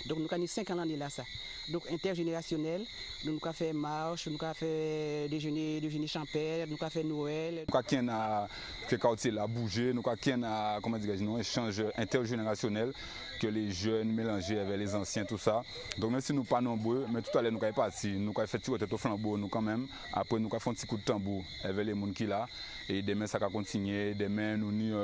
Donc nous avons 5 ans l'année là ça. Donc intergénérationnel, nous avons fait marche, nous avons fait déjeuner champêtre, nous avons fait Noël.
Nous avons que quartier a bougé, nous avons comment dire, un échange intergénérationnel que les jeunes mélangés avec les anciens, tout ça. Donc même si nous ne sommes pas nombreux, mais tout à l'heure nous avons parti, nous avons fait tout au flambeau, nous quand même. Après nous avons fait un petit coup de tambour avec les gens qui là. Et demain ça va continuer, demain nous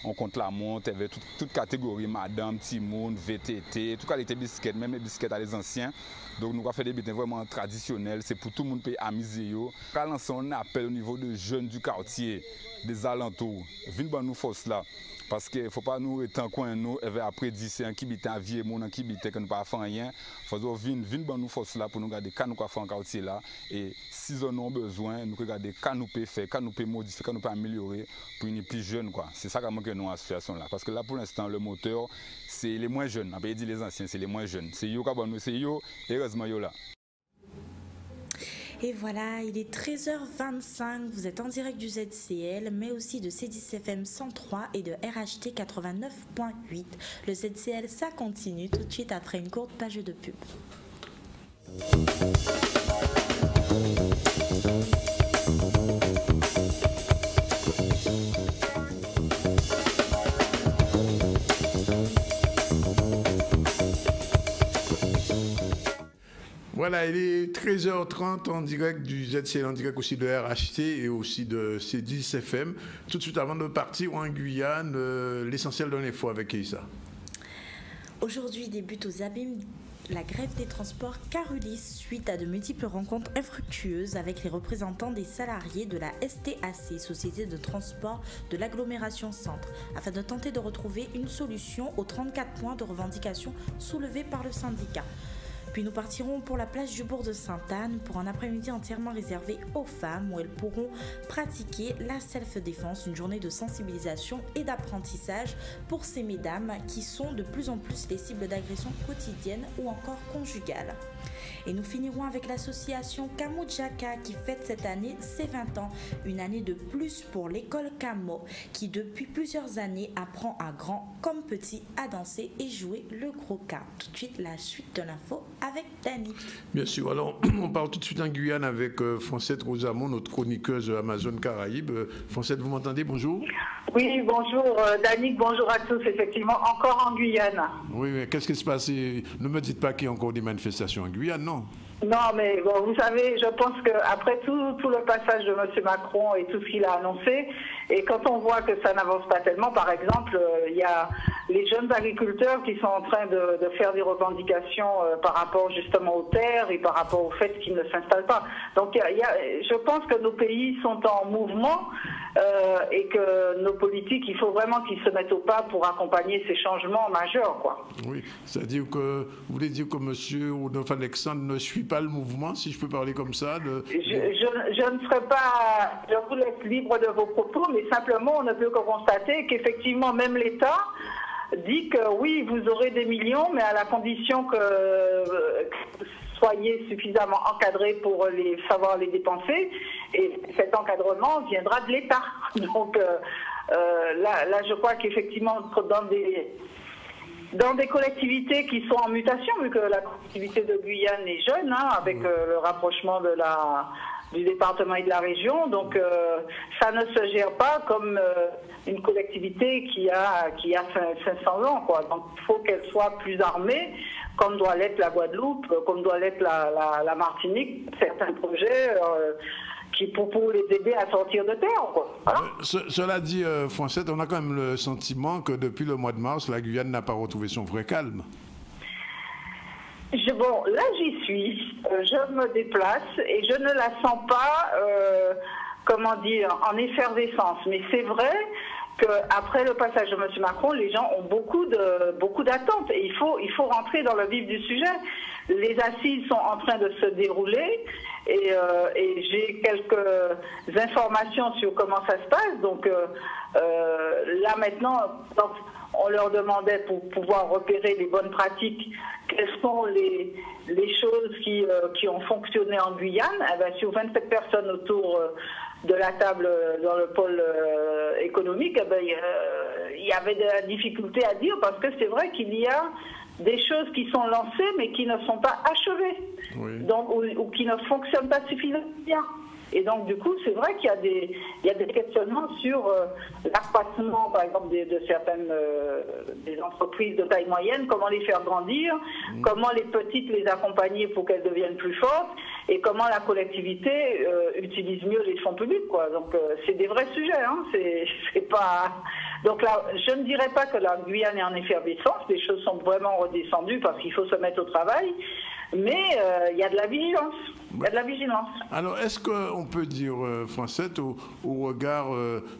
on compte la montre avec toute catégorie, madame, petit monde, VTT, toute qualité biscuit, même les biscuits à les anciens. Donc nous avons fait des bêtises vraiment traditionnels, c'est pour tout le monde payer à miser. Nous avons lancé un appel au niveau des jeunes du quartier, des alentours, venez nous force là. Parce qu'il ne faut pas nous être en coin, nous, et après 10 ans qui habitent en vie, mon qui habitent, que nous ne pas faire rien. Il faut venir nous force là pour nous regarder quand nous pouvons faire en quartier là. Et si nous avons besoin, nous regarder quand nous pouvons faire, quand nous pouvons modifier, quand nous pouvons améliorer pour une plus jeune. C'est ça que nous avons association là. Parce que là, pour l'instant, le moteur, c'est les moins jeunes. On n'a pas dit les anciens, c'est les moins jeunes. C'est eux qui nous, c'est eux, et heureusement, eux là.
Et voilà, il est 13h25, vous êtes en direct du ZCL, mais aussi de C10FM 103 et de RHT 89.8. Le ZCL, ça continue tout de suite après une courte page de pub.
Voilà, il est 13h30 en direct du ZCL, en direct aussi de RHT et aussi de C10FM. Tout de suite avant de partir en Guyane, l'essentiel d'un info avec Keïssa.
Aujourd'hui débute aux abîmes la grève des transports Carulis suite à de multiples rencontres infructueuses avec les représentants des salariés de la STAC, Société de transport de l'agglomération centre, afin de tenter de retrouver une solution aux 34 points de revendication soulevés par le syndicat. Puis nous partirons pour la plage du bourg de Sainte-Anne pour un après-midi entièrement réservé aux femmes où elles pourront pratiquer la self-défense, une journée de sensibilisation et d'apprentissage pour ces mesdames qui sont de plus en plus les cibles d'agressions quotidiennes ou encore conjugales. Et nous finirons avec l'association Kamojaka qui fête cette année ses 20 ans, une année de plus pour l'école Kamo qui depuis plusieurs années apprend à grand comme petit à danser et jouer le croquet. Tout de suite la suite de l'info avec Dani.
Bien sûr, alors on part tout de suite en Guyane avec Francette Rosamond, notre chroniqueuse Amazon Caraïbes. Francette, vous m'entendez? Bonjour.
Oui, bonjour Dani, bonjour à tous, effectivement, encore en Guyane.
Oui, mais qu'est-ce qui se passe? Ne me dites pas qu'il y a encore des manifestations en Guyane, non?
Non, mais bon, vous savez, je pense qu'après tout le passage de M. Macron et tout ce qu'il a annoncé, et quand on voit que ça n'avance pas tellement, par exemple, il y a les jeunes agriculteurs qui sont en train de faire des revendications par rapport justement aux terres et par rapport au fait qu'ils ne s'installent pas. Donc je pense que nos pays sont en mouvement et que nos politiques, il faut vraiment qu'ils se mettent au pas pour accompagner ces changements majeurs, quoi.
Oui, c'est-à-dire que vous voulez dire que M. Rodolphe Alexandre ne suit pas le mouvement, si je peux parler comme ça.
Je ne serai pas, je vous laisse libre de vos propos, mais simplement on ne peut que constater qu'effectivement même l'État dit que oui, vous aurez des millions, mais à la condition que vous soyez suffisamment encadré pour savoir les dépenser, et cet encadrement viendra de l'État. Donc là, je crois qu'effectivement, dans des collectivités qui sont en mutation, vu que la collectivité de Guyane est jeune, avec le rapprochement du département et de la région, donc ça ne se gère pas comme une collectivité qui a 500 ans, quoi. Donc il faut qu'elle soit plus armée, comme doit l'être la Guadeloupe, comme doit l'être la Martinique, certains projets pour les aider à sortir de terre, quoi. Voilà.
Cela dit, Francette, on a quand même le sentiment que depuis le mois de mars, la Guyane n'a pas retrouvé son vrai calme.
Bon, là j'y suis, je me déplace et je ne la sens pas, comment dire, en effervescence. Mais c'est vrai qu'après le passage de M. Macron, les gens ont beaucoup d'attentes et il faut rentrer dans le vif du sujet. Les assises sont en train de se dérouler et j'ai quelques informations sur comment ça se passe. Donc là maintenant, on leur demandait pour pouvoir repérer les bonnes pratiques, quelles sont les choses qui ont fonctionné en Guyane. Eh bien, sur 27 personnes autour de la table dans le pôle économique, eh bien, il y avait de la difficulté à dire parce que c'est vrai qu'il y a des choses qui sont lancées mais qui ne sont pas achevées, oui. Donc, ou qui ne fonctionnent pas suffisamment bien. Et donc, du coup, c'est vrai qu'il y a des questionnements sur l'accroissement, par exemple, de certaines des entreprises de taille moyenne, comment les faire grandir, comment les petites les accompagner pour qu'elles deviennent plus fortes, et comment la collectivité utilise mieux les fonds publics, quoi. Donc, c'est des vrais sujets, hein. C'est pas... Donc là, je ne dirais pas que la Guyane est en effervescence, les choses sont vraiment redescendues parce qu'il faut se mettre au travail, mais il y a de la vigilance. Il y a de la vigilance.
Alors, est-ce qu'on peut dire, Francette, au regard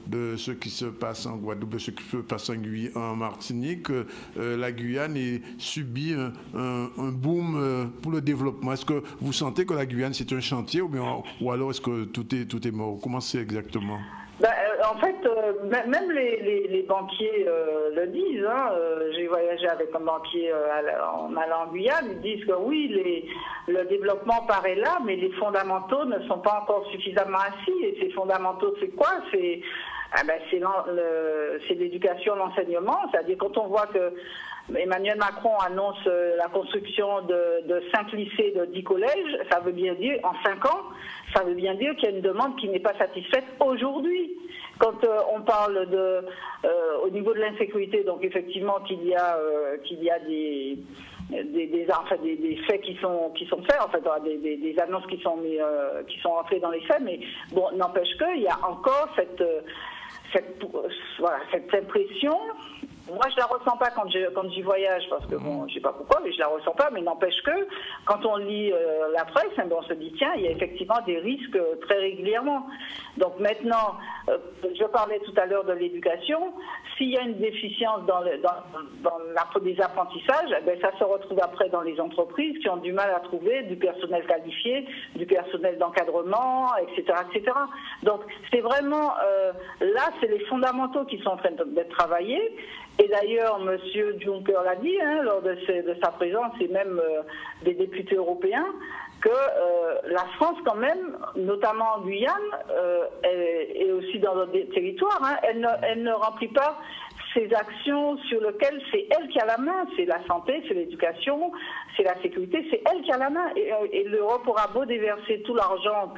de ce qui se passe en Guadeloupe, de ce qui se passe en Martinique, la Guyane subit un boom pour le développement? Est-ce que vous sentez que la Guyane, c'est un chantier ou alors est-ce que tout est mort? Comment c'est exactement?
En fait, même les banquiers le disent. Hein. J'ai voyagé avec un banquier en allant en Guyane. Ils disent que oui, le développement paraît là, mais les fondamentaux ne sont pas encore suffisamment assis. Et ces fondamentaux, c'est quoi? C'est l'éducation, l'enseignement. C'est-à-dire quand on voit que Emmanuel Macron annonce la construction de 5 lycées, de 10 collèges, ça veut bien dire, en 5 ans, ça veut bien dire qu'il y a une demande qui n'est pas satisfaite aujourd'hui. Quand on parle au niveau de l'insécurité, donc effectivement qu'il y a des faits qui sont faits, en fait, des annonces qui sont entrées dans les faits, mais bon, n'empêche qu'il y a encore cette impression moi je la ressens pas quand j'y voyage, parce que bon, je sais pas pourquoi, mais je la ressens pas, mais n'empêche que quand on lit la presse, on se dit tiens, il y a effectivement des risques très régulièrement. Donc maintenant, je parlais tout à l'heure de l'éducation, s'il y a une déficience dans des apprentissages, ça se retrouve après dans les entreprises qui ont du mal à trouver du personnel qualifié, du personnel d'encadrement, etc., etc. Donc c'est vraiment, là c'est les fondamentaux qui sont en train d'être travaillés. Et d'ailleurs, M. Juncker l'a dit lors de sa présence, et même des députés européens, que la France, quand même, notamment en Guyane, et aussi dans d'autres territoires, elle ne remplit pas ces actions sur lesquelles c'est elle qui a la main. C'est la santé, c'est l'éducation, c'est la sécurité, c'est elle qui a la main. Et l'Europe aura beau déverser tout l'argent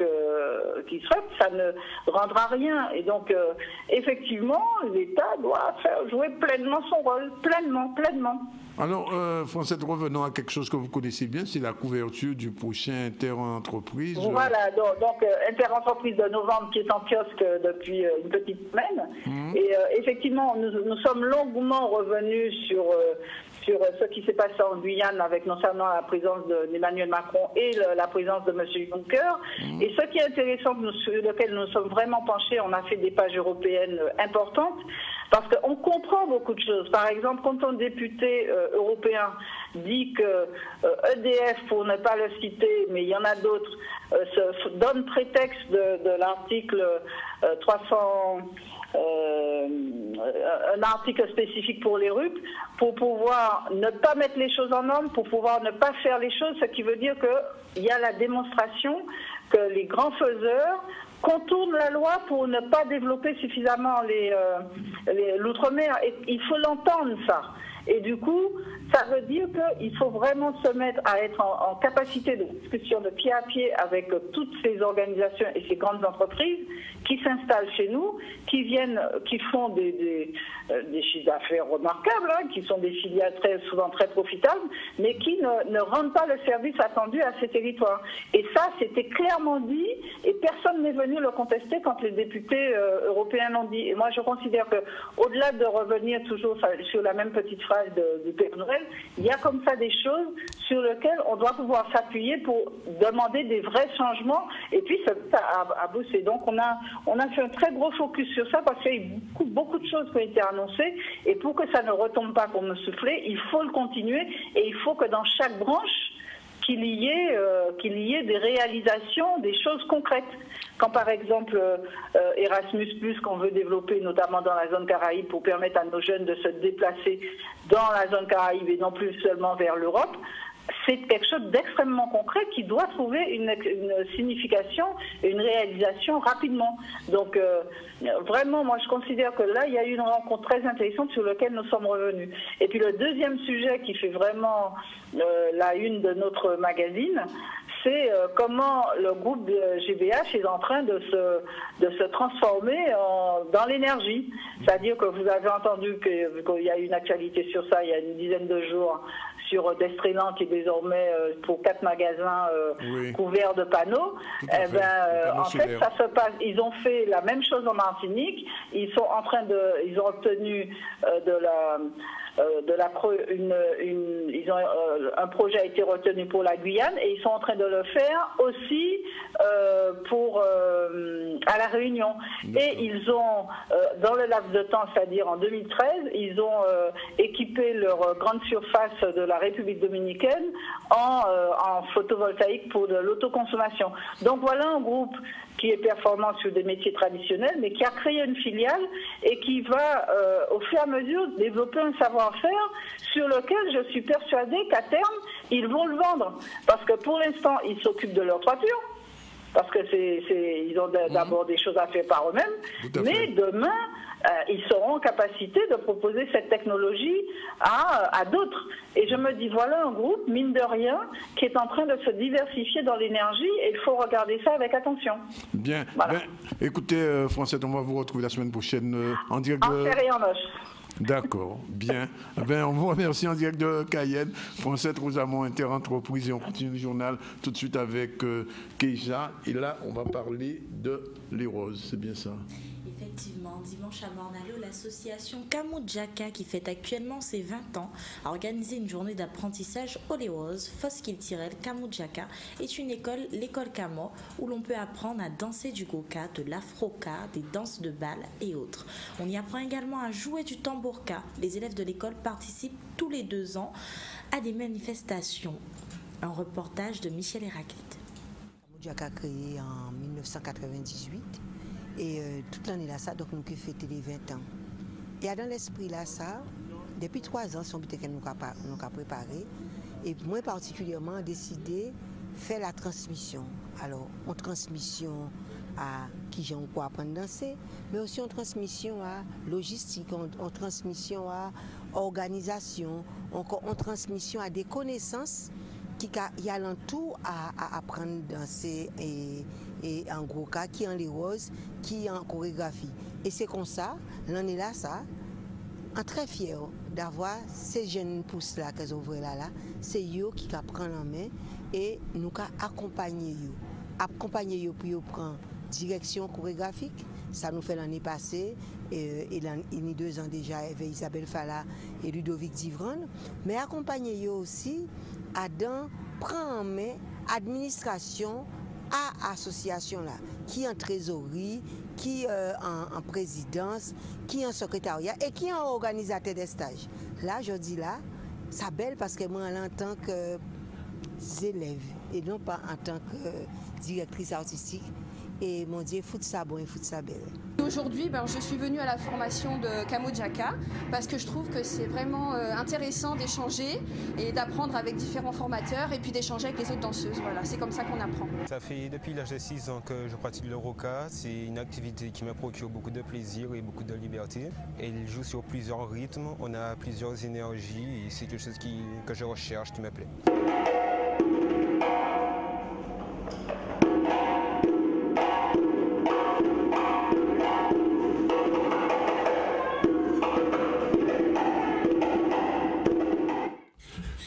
qu'il souhaite, ça ne rendra rien. Et donc, effectivement, l'État doit faire jouer pleinement son rôle, pleinement.
Alors, Francette, revenons à quelque chose que vous connaissez bien, c'est la couverture du prochain Interentreprise.
Voilà, donc Interentreprise de novembre qui est en kiosque depuis une petite semaine. Et effectivement, nous sommes longuement revenus sur ce qui s'est passé en Guyane avec non seulement la présence d'Emmanuel Macron et la présence de M. Juncker. Et ce qui est intéressant, sur lequel nous sommes vraiment penchés, on a fait des pages européennes importantes, parce qu'on comprend beaucoup de choses. Par exemple, quand un député européen dit que EDF, pour ne pas le citer, mais il y en a d'autres, donne prétexte de l'article 300... un article spécifique pour les RUP, pour pouvoir ne pas mettre les choses en norme, pour pouvoir ne pas faire les choses, ce qui veut dire qu'il y a la démonstration que les grands faiseurs contournent la loi pour ne pas développer suffisamment l'outre-mer. Et il faut l'entendre, ça. Et du coup, ça veut dire qu'il faut vraiment se mettre à être en capacité de discussion de pied à pied avec toutes ces organisations et ces grandes entreprises qui s'installent chez nous, qui font des chiffres d'affaires remarquables, qui sont des filiales souvent très profitables, mais qui ne rendent pas le service attendu à ces territoires. Et ça, c'était clairement dit, et personne n'est venu le contester quand les députés européens l'ont dit. Et moi, je considère qu'au-delà de revenir toujours sur la même petite phrase du Père Noël, il y a comme ça des choses sur lesquelles on doit pouvoir s'appuyer pour demander des vrais changements, et puis ça a bossé. Donc on a fait un très gros focus sur ça, parce qu'il y a eu beaucoup de choses qui ont été annoncées, et pour que ça ne retombe pas comme un soufflet, il faut le continuer, et il faut que dans chaque branche, qu'il y ait des réalisations, des choses concrètes. Quand par exemple Erasmus+, qu'on veut développer notamment dans la zone Caraïbe pour permettre à nos jeunes de se déplacer dans la zone Caraïbe et non plus seulement vers l'Europe, c'est quelque chose d'extrêmement concret qui doit trouver une signification et une réalisation rapidement. Donc vraiment, moi je considère que là, il y a eu une rencontre très intéressante sur laquelle nous sommes revenus. Et puis le deuxième sujet qui fait vraiment la une de notre magazine, c'est comment le groupe de GBH est en train de se transformer dans l'énergie. C'est-à-dire que vous avez entendu qu'il y a eu une actualité sur ça il y a une dizaine de jours, sur Destrélan, qui est désormais pour 4 magasins couverts de panneaux. En fait, ça se passe. Ils ont fait la même chose en Martinique. Ils ont obtenu un projet a été retenu pour la Guyane, et ils sont en train de le faire aussi à la Réunion. Et ils ont, dans le laps de temps, c'est-à-dire en 2013, ils ont équipé leur grande surface de la République dominicaine en photovoltaïque pour de l'autoconsommation. Donc voilà un groupe qui est performant sur des métiers traditionnels, mais qui a créé une filiale et qui va, au fur et à mesure, développer un savoir-faire sur lequel je suis persuadée qu'à terme, ils vont le vendre. Parce que pour l'instant, ils s'occupent de leur toiture, parce que ils ont d'abord des choses à faire par eux-mêmes, mais demain, ils seront en capacité de proposer cette technologie à d'autres. Et je me dis, voilà un groupe, mine de rien, qui est en train de se diversifier dans l'énergie, et il faut regarder ça avec attention.
Bien. Voilà. Écoutez, Francette, on va vous retrouver la semaine prochaine en direct
en fer et en os.
D'accord, bien. On vous remercie en direct de Cayenne. Francette Rosamond, Interentreprise, et on continue le journal tout de suite avec Keïcha. Et là, on va parler de l'Érose, c'est bien ça?
Effectivement, dimanche à Morne-à-l'Eau, l'association Kamojaka, qui fête actuellement ses 20 ans, a organisé une journée d'apprentissage oléose. Foskil-Tirel Kamojaka est une école, l'école Kamo, où l'on peut apprendre à danser du goka, de l'afroka, des danses de bal et autres. On y apprend également à jouer du tambourka. Les élèves de l'école participent tous les 2 ans à des manifestations. Un reportage de Michel Héraclite.
Kamojaka créé en 1998 et toute l'année là ça donc nous avons fêté les 20 ans. Et dans l'esprit là ça, depuis 3 ans, son but que nous avons préparé et moi particulièrement décidé de faire la transmission. Alors en transmission à qui j'ai quoi apprendre à danser, mais aussi en transmission à logistique, en transmission à organisation, en transmission à des connaissances qui y a l'entour à apprendre à danser et en gros cas, qui en les roses, qui en chorégraphie. Et c'est comme ça, l'année là, ça, on est très fiers d'avoir ces jeunes pousses là qu'ils ont là, c'est eux qui prennent en main et nous accompagner eux. Accompagner eux pour prendre direction chorégraphique, ça nous fait l'année passée, et il y a 2 ans déjà avec Isabelle Fala et Ludovic Divran, mais accompagner eux aussi à prendre en main administration à association là, qui en trésorerie, qui en présidence, qui en secrétariat et qui en organisateur des stages. Là, je dis là, ça belle parce que moi, en tant qu'élève et non pas en tant que directrice artistique, et mon Dieu, fout ça bon et fout ça belle.
Aujourd'hui, je suis venue à la formation de Kamojaka parce que je trouve que c'est vraiment intéressant d'échanger et d'apprendre avec différents formateurs et puis d'échanger avec les autres danseuses. Voilà, c'est comme ça qu'on apprend.
Ça fait depuis l'âge de 6 ans que je pratique le roka. C'est une activité qui me procure beaucoup de plaisir et beaucoup de liberté. Elle joue sur plusieurs rythmes, on a plusieurs énergies et c'est quelque chose que je recherche, qui me plaît.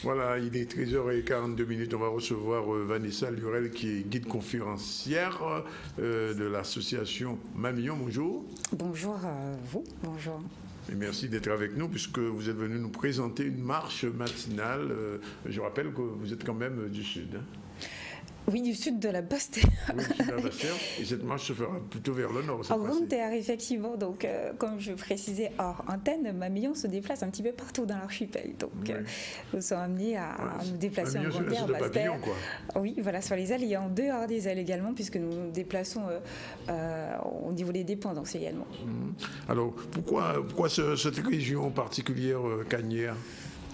Voilà, il est 13h42. On va recevoir Vanessa Lurel, qui est guide conférencière de l'association Mamillon. Bonjour.
Bonjour à vous. Bonjour.
Et merci d'être avec nous, puisque vous êtes venu nous présenter une marche matinale. Je rappelle que vous êtes quand même du Sud. Hein.
Oui, du sud de la Basse-Terre.
Oui, du sud de la Basse-Terre. Et cette marche se fera plutôt vers le nord.
En Grande-Terre, effectivement. Donc, comme je précisais hors antenne, Mamillon se déplace un petit peu partout dans l'archipel. Donc, nous sommes amenés à nous déplacer en Grande-Terre, en Basse-Terre. Oui, voilà, sur les ailes. Il y a en dehors des ailes également, puisque nous nous déplaçons au niveau des dépendances également.
Alors, pourquoi cette région particulière, Cagnères?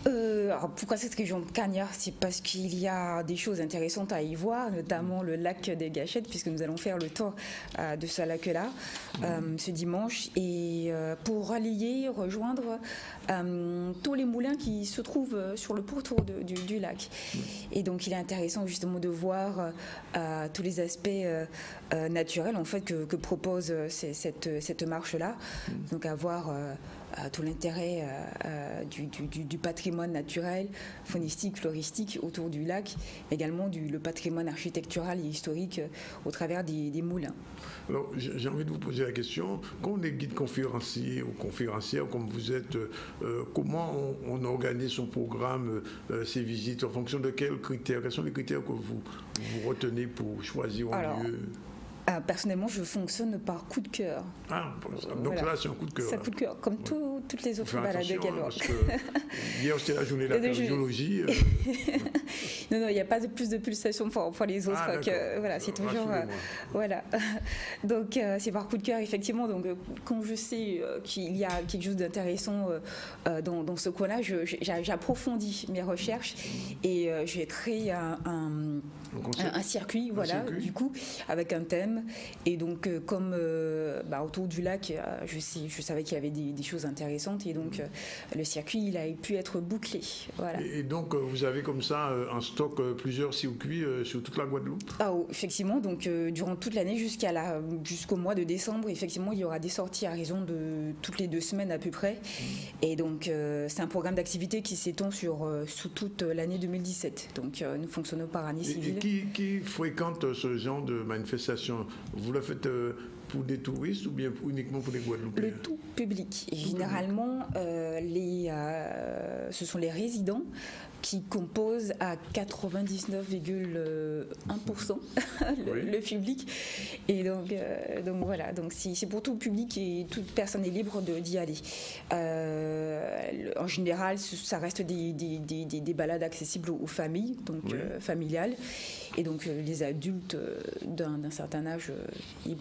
Alors pourquoi cette région Cagnères? C'est parce qu'il y a des choses intéressantes à y voir, notamment le lac des Gâchettes, puisque nous allons faire le tour de ce lac-là ce dimanche, et pour rejoindre tous les moulins qui se trouvent sur le pourtour du lac. Et donc il est intéressant justement de voir tous les aspects naturels en fait que propose cette marche-là. Donc à voir tout l'intérêt du patrimoine naturel, faunistique, floristique autour du lac, également le patrimoine architectural et historique au travers des moulins.
Alors, j'ai envie de vous poser la question, quand on est guide conférencier ou conférencière comme vous êtes, comment on organise son programme, ses visites, en fonction de quels critères? Quels sont les critères que vous retenez pour choisir un lieu?
Personnellement, je fonctionne par coup de cœur.
Ah, donc voilà. Là, c'est un coup de cœur.
C'est un coup de cœur, comme toutes les autres balades de Gallois.
Hier, c'était la journée de la cardiologie.
Non, il n'y a pas plus de pulsations pour les autres. Voilà, c'est toujours. Voilà. Donc, c'est par coup de cœur, effectivement. Donc, quand je sais qu'il y a quelque chose d'intéressant dans ce coin-là, j'approfondis mes recherches et j'ai créé un circuit, voilà, du coup, avec un thème. Et donc, comme autour du lac, je savais qu'il y avait des choses intéressantes. Et donc, le circuit, il a pu être bouclé. Voilà.
Et donc, vous avez comme ça un stock stock plusieurs circuits sur toute la Guadeloupe.
Effectivement, donc durant toute l'année jusqu'au mois de décembre, effectivement, il y aura des sorties à raison de toutes les 2 semaines à peu près. Et donc c'est un programme d'activité qui s'étend sous toute l'année 2017. Donc nous fonctionnons par année civile.
Et qui fréquente ce genre de manifestation? Vous le faites pour des touristes ou bien uniquement pour des Guadeloupéens?
Le tout public. Et généralement, ce sont les résidents qui composent à 99,1% le public. Et donc voilà, donc c'est pour tout le public et toute personne est libre d'y aller. En général, ça reste des balades accessibles aux familles, donc familiales. Et donc les adultes d'un certain âge y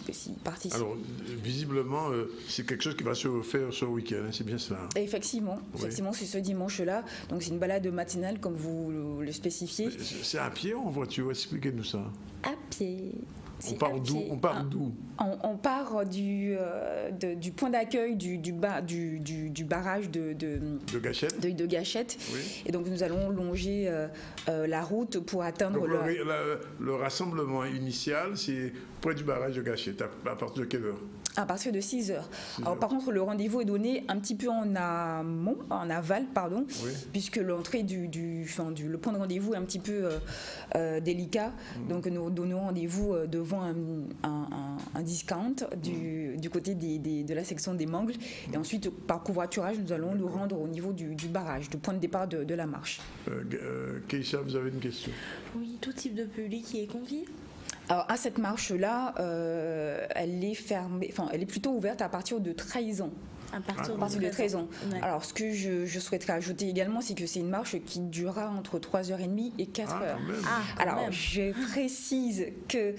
participent.
Alors, visiblement, c'est quelque chose qui va se faire ce week-end, hein, c'est bien cela.
Effectivement, c'est ce dimanche-là. Donc c'est une balade matinale, comme vous le spécifiez.
C'est à pied ou en voiture? Expliquez-nous ça.
À pied.
On part d'où?
On part du point d'accueil du barrage de Gachette.
Oui.
Et donc nous allons longer la route pour atteindre
le rassemblement initial, c'est près du barrage de Gachette. À partir de quelle heure?
À partir de 6 heures. Alors, par contre, le rendez-vous est donné un petit peu en aval, puisque l'entrée le point de rendez-vous est un petit peu délicat. Donc, nous donnons rendez-vous devant un discount du côté de la section des Mangles. Et ensuite, par covoiturage, nous allons nous rendre au niveau du barrage, du point de départ de la marche.
Keïcha, vous avez une question?
Oui, tout type de public y est convié?
Alors, à cette marche-là, elle est fermée, elle est plutôt ouverte à partir de 13 ans.
À partir
de 13 ans. Alors, ce que je souhaiterais ajouter également, c'est que c'est une marche qui durera entre 3h30 et 4h. Alors, je précise que...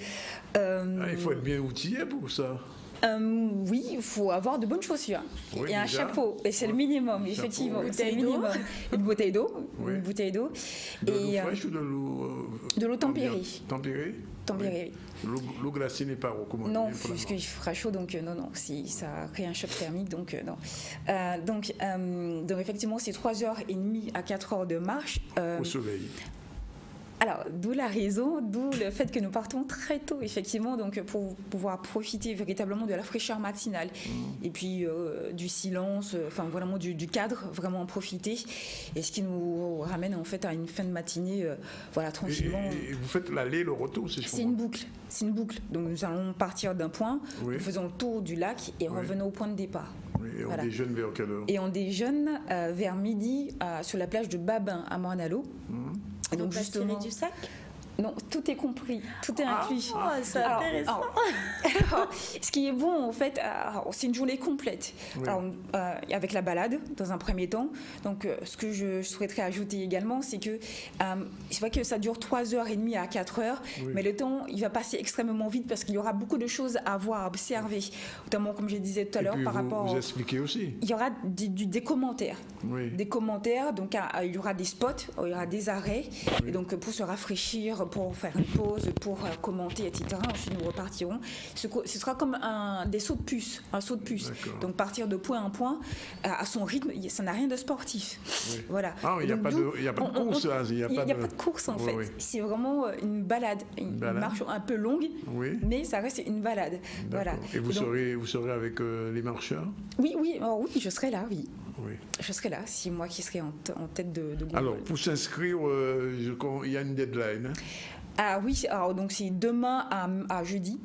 il faut être bien outillé pour ça.
Oui, il faut avoir de bonnes chaussures et un chapeau, et c'est le minimum, effectivement. C'est le minimum. Une bouteille d'eau,
De l'eau fraîche ou de l'eau
de l'eau tempérée.
Tempérée,
oui.
L'eau glacée n'est pas recommandée.
Non, puisqu'il fera chaud, donc non, ça crée un choc thermique, donc non. Donc effectivement, c'est 3h30 à 4h de marche.
Au soleil.
Alors, d'où la raison, d'où le fait que nous partons très tôt, effectivement, donc pour pouvoir profiter véritablement de la fraîcheur matinale et puis du silence, vraiment du cadre, vraiment en profiter. Et ce qui nous ramène en fait à une fin de matinée, tranquillement.
Et vous faites l'aller, le retour, si je comprends.
C'est une boucle. Donc nous allons partir d'un point, nous faisons le tour du lac et revenons au point de départ.
Oui, et on déjeune vers quelle heure?
Et on déjeune vers midi sur la plage de Babin à Mornalo.
Et donc justement du sac?
Non, tout est compris, tout est inclus.
C'est intéressant.
Ce qui est bon, en fait, c'est une journée complète. Alors, avec la balade, dans un premier temps. Donc, ce que je souhaiterais ajouter également, c'est que c'est vrai que ça dure 3h30 à 4h, mais le temps, il va passer extrêmement vite parce qu'il y aura beaucoup de choses à voir, à observer. Notamment, comme je disais tout à l'heure, par rapport...
Vous expliquez aussi.
Il y aura des commentaires. Des commentaires, donc il y aura des spots, il y aura des arrêts, et donc pour se rafraîchir, pour faire une pause, pour commenter, etc. Ensuite, nous repartirons. Ce sera comme des sauts de puce, un saut de puce. Donc, partir de point en point, à son rythme, ça n'a rien de sportif. Voilà.
Il n'y a pas de course.
Il n'y a pas de course, en fait. C'est vraiment une balade, une marche un peu longue, mais ça reste une balade. Voilà.
Et vous serez avec les marcheurs?
Oui, je serai là, oui. Je serai là, c'est moi qui serai en tête de groupe.
Alors, pour s'inscrire, il y a une deadline.
Oui, donc c'est demain à jeudi,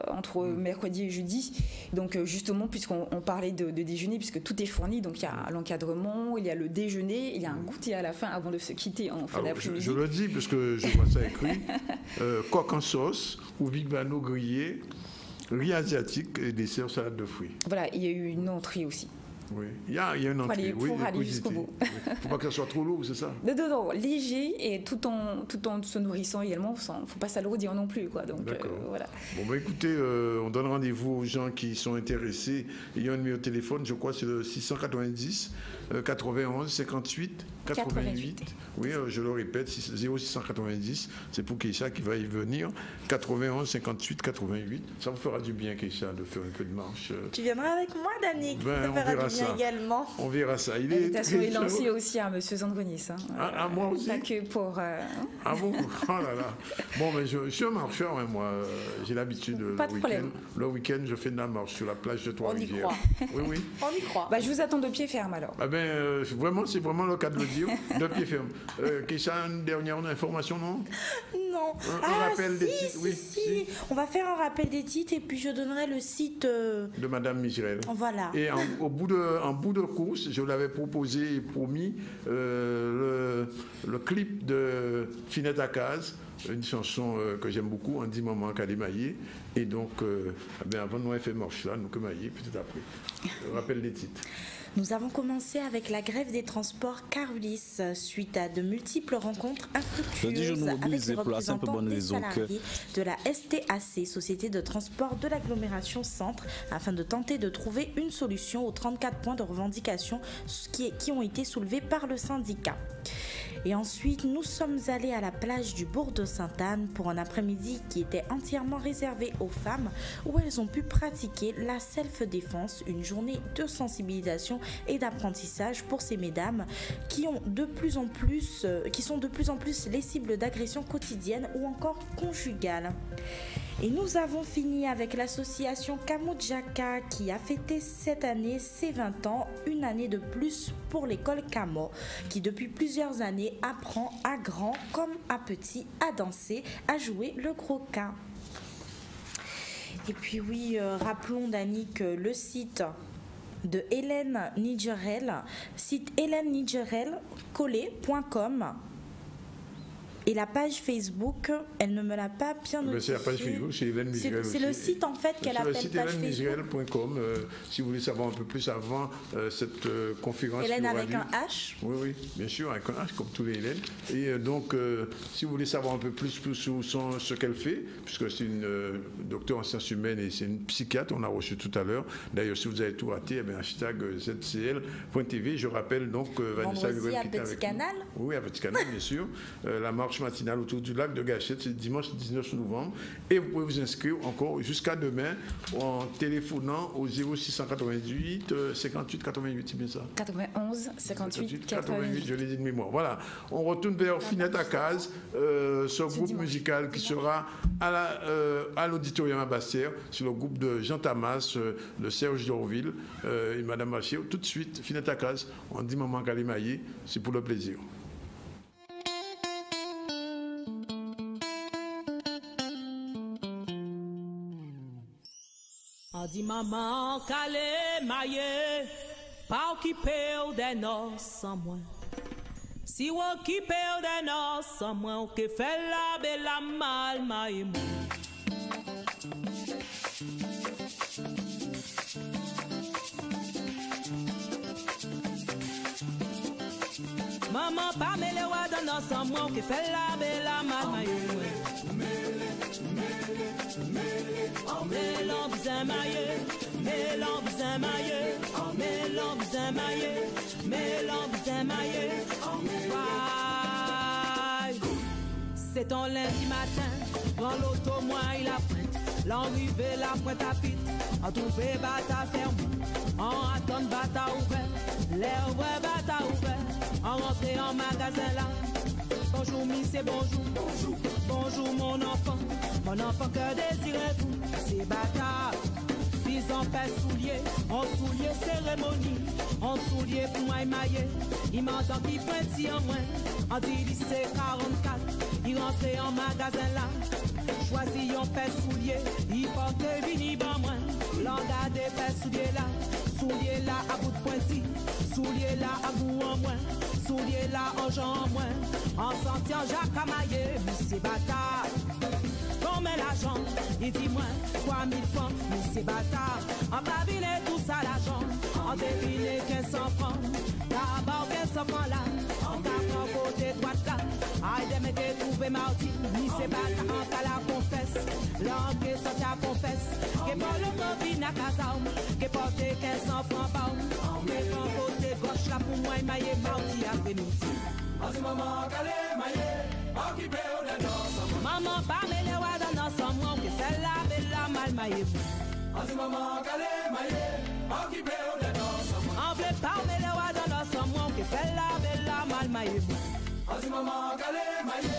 entre mercredi et jeudi. Donc justement, puisqu'on parlait de déjeuner, puisque tout est fourni, donc il y a l'encadrement, il y a le déjeuner, il y a un goûter à la fin avant de se quitter en fin d'après-midi.
Je le dis, parce que je vois ça écrit, coq en sauce ou vigano grillé, riz asiatique et dessert salade de fruits.
Voilà, il y a eu une entrée aussi.
Oui, il y a une entrée.
Pour aller jusqu'au bout.
Il ne faut pas qu'elle soit trop lourde, c'est ça?
Non, léger et tout en se nourrissant également. Il ne faut pas s'alourdir non plus. Donc, voilà.
Bon, écoutez, on donne rendez-vous aux gens qui sont intéressés. Il y a un numéro de téléphone, je crois, c'est le 690 91 58 88. Oui, je le répète, 0690, c'est pour Keïcha qui va y venir. 91 58 88. Ça vous fera du bien, Keïcha, de faire un peu de marche.
Tu viendras avec moi, Danick.
Ben,
ça fera du bien également.
On verra ça.
L'invitation est lancée aussi à M. Zandronis. Hein.
À moi aussi.
Pas que pour...
Ah bon? Oh là là. Bon, mais je suis un marcheur, hein, moi. J'ai l'habitude, le week-end, je fais de la marche sur la plage de Trois-Rivières.
On y croit.
Oui.
On y croit.
Bah, je vous attends de pied ferme alors.
Ah ben, vraiment, c'est vraiment le cas de le dire. De pied ferme. Keïcha, une dernière information, non?
Non.
Un rappel des titres, oui.
Si. On va faire un rappel des titres et puis je donnerai le site
de Madame Mijerel.
Voilà.
Et en bout de course, je l'avais proposé et promis le clip de Finette Akaz, une chanson que j'aime beaucoup, Un dit maman qu'elle est maillée. Et donc, avant nous, elle fait marche là, nous que maillée, peut-être après. Rappel des titres.
Nous avons commencé avec la grève des transports Carulis suite à de multiples rencontres infructueuses avec les représentants des salariés de la STAC, Société de transport de l'agglomération Centre, afin de tenter de trouver une solution aux 34 points de revendication qui ont été soulevés par le syndicat. Et ensuite, nous sommes allés à la plage du bourg de Sainte-Anne pour un après-midi qui était entièrement réservé aux femmes, où elles ont pu pratiquer la self-défense, une journée de sensibilisation et d'apprentissage pour ces mesdames qui sont de plus en plus les cibles d'agressions quotidiennes ou encore conjugales. Et nous avons fini avec l'association Kamojaka qui a fêté cette année ses 20 ans, une année de plus pour l'école Kamo, qui depuis plusieurs années apprend à grand comme à petit à danser, à jouer le gros K. Et puis oui, rappelons Danick le site de Hélène Nigerel, site Hélène Nigerel, collé.com. Et la page Facebook, elle ne me l'a pas bien notifiée.
C'est la page Facebook, c'est Hélène Mijerel aussi.
C'est le site en fait qu'elle appelle
page Facebook. C'est le site hélènemijerel.com, si vous voulez savoir un peu plus avant cette conférence.
Hélène avec un H?
Oui, bien sûr, avec un H, comme tous les Hélènes. Et donc, si vous voulez savoir un peu plus sur ce qu'elle fait, puisque c'est une docteure en sciences humaines et c'est une psychiatre, on a reçu tout à l'heure. D'ailleurs, si vous avez tout raté, hashtag ZCL.tv. Je rappelle donc Vanessa
Vendredi à Petit Canal.
Oui, à Petit Canal, bien sûr. La marche matinale autour du lac de Gachette, c'est dimanche 19 novembre. Et vous pouvez vous inscrire encore jusqu'à demain en téléphonant au 0688 58 88, c'est bien ça?
91 58 88.
Je l'ai dit de mémoire. Voilà. On retourne vers Finette Akaz, ce groupe musical qui sera à l'auditorium à Basse-Terre, sur le groupe de Jean Tamas, de Serge Dorville et Madame Machier. Tout de suite, Finette Akaz, on dit maman qu'elle est maillée, c'est pour le plaisir.
On dit maman qu'elle est maillée, pas occupée des noces sans moi. Si on occupé des noces sans moi, on fait la belle mal maille moi. Maman pas mêlé wa dans nos sans moi, on fait la belle mal maille moi. Mélan bizin maillé, mélan bizin maillé, mélan bizin maillé, mélan bizin maillé. C'est ton lundi matin, dans l'auto moi il a pris, l'enrivé la pointe à pite, en trouvé bata ferme, en attend bata ouvert, l'air ouais bata ouvert, en rentré en magasin là. Bonjour c'est bonjour, bonjour, bonjour mon enfant que désirez-vous, c'est bâtard. Ils en paix soulier, en soulier cérémonie, en soulier pour moi émaillé. Il m'entend qui pointit en moins, en dit lycée 44, il rentrait en magasin là. Choisit en paix soulier, il porte vini ban moins. L'engade des paix soulier là à bout de pointi, soulier là à bout en moins, soulier là en gens en moins. En sentant Jacques Amaillé, mais c'est bâtard. Qu'on met l'argent, il dit moins 3000 francs, mais c'est bâtard. En babine tout ça l'argent, en devine 1500 francs. D'abord 1500 francs là, en tapant côté droite là. Aïe de m'aider trouver mardi, ni c'est bâtard, en cas la confesse. L'anglais sorti à confesse, que pour le mobile à casa, que porte 1500 francs par an. Que pour côté gauche la pour moi, maillé, mardi après-midi.
Maman, calé, maillé, occupé au dedans.
Maman, pas mêlé, ouais, dans ensemble, que fait la belle, mal maillé.
Maman, calé, maillé, occupé au dedans.
On veut pas mêlé, ouais, dans ensemble, que fait la belle, mal maillé.
Maman, calé, maillé.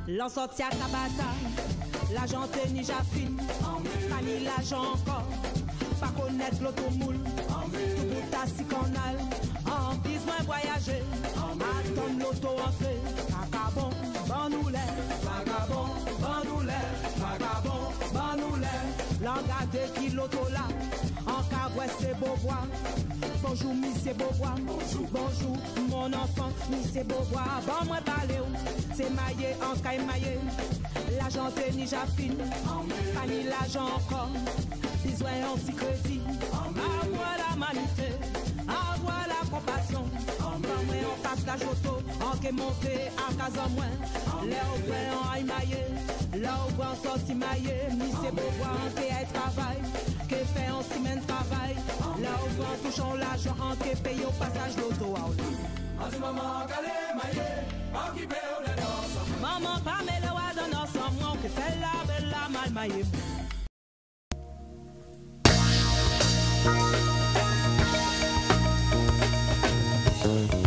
L'on sorti à Kabata, l'agent ni Jafine, pas ni l'agent encore, pas connaître l'automoule, tout bout à si canal, en besoin voyager, attendre l'auto entrée, vagabond, bandoulet, vagabond, bandoulet, vagabond, bandoulet, l'engagé qui l'auto là, en cavouet c'est Beauvoir. Bonjour, monsieur Beauvoir. Bonjour, mon enfant, monsieur Beauvoir. Bon, moi, parler, c'est maillé, en caille maillé. L'agent ni Jafine, pas ni l'agent encore. Besoin un petit crédit. Avoir la manité, avoir la compassion. Quand moi, on passe la joto, on peut monter à casa moins. Là, on voit en aille maillé. Là, on voit en sorti maillé. Monsieur Beauvoir, on peut être travail. Que fait en semaine travail. Là où on touche l'argent en qui paye au passage l'auto.
Maman, calé, maillé, occupé au dedans.
Maman, pas mêlé, ouais, dans ensemble, que fait la belle, la mal maillé.
Thank you.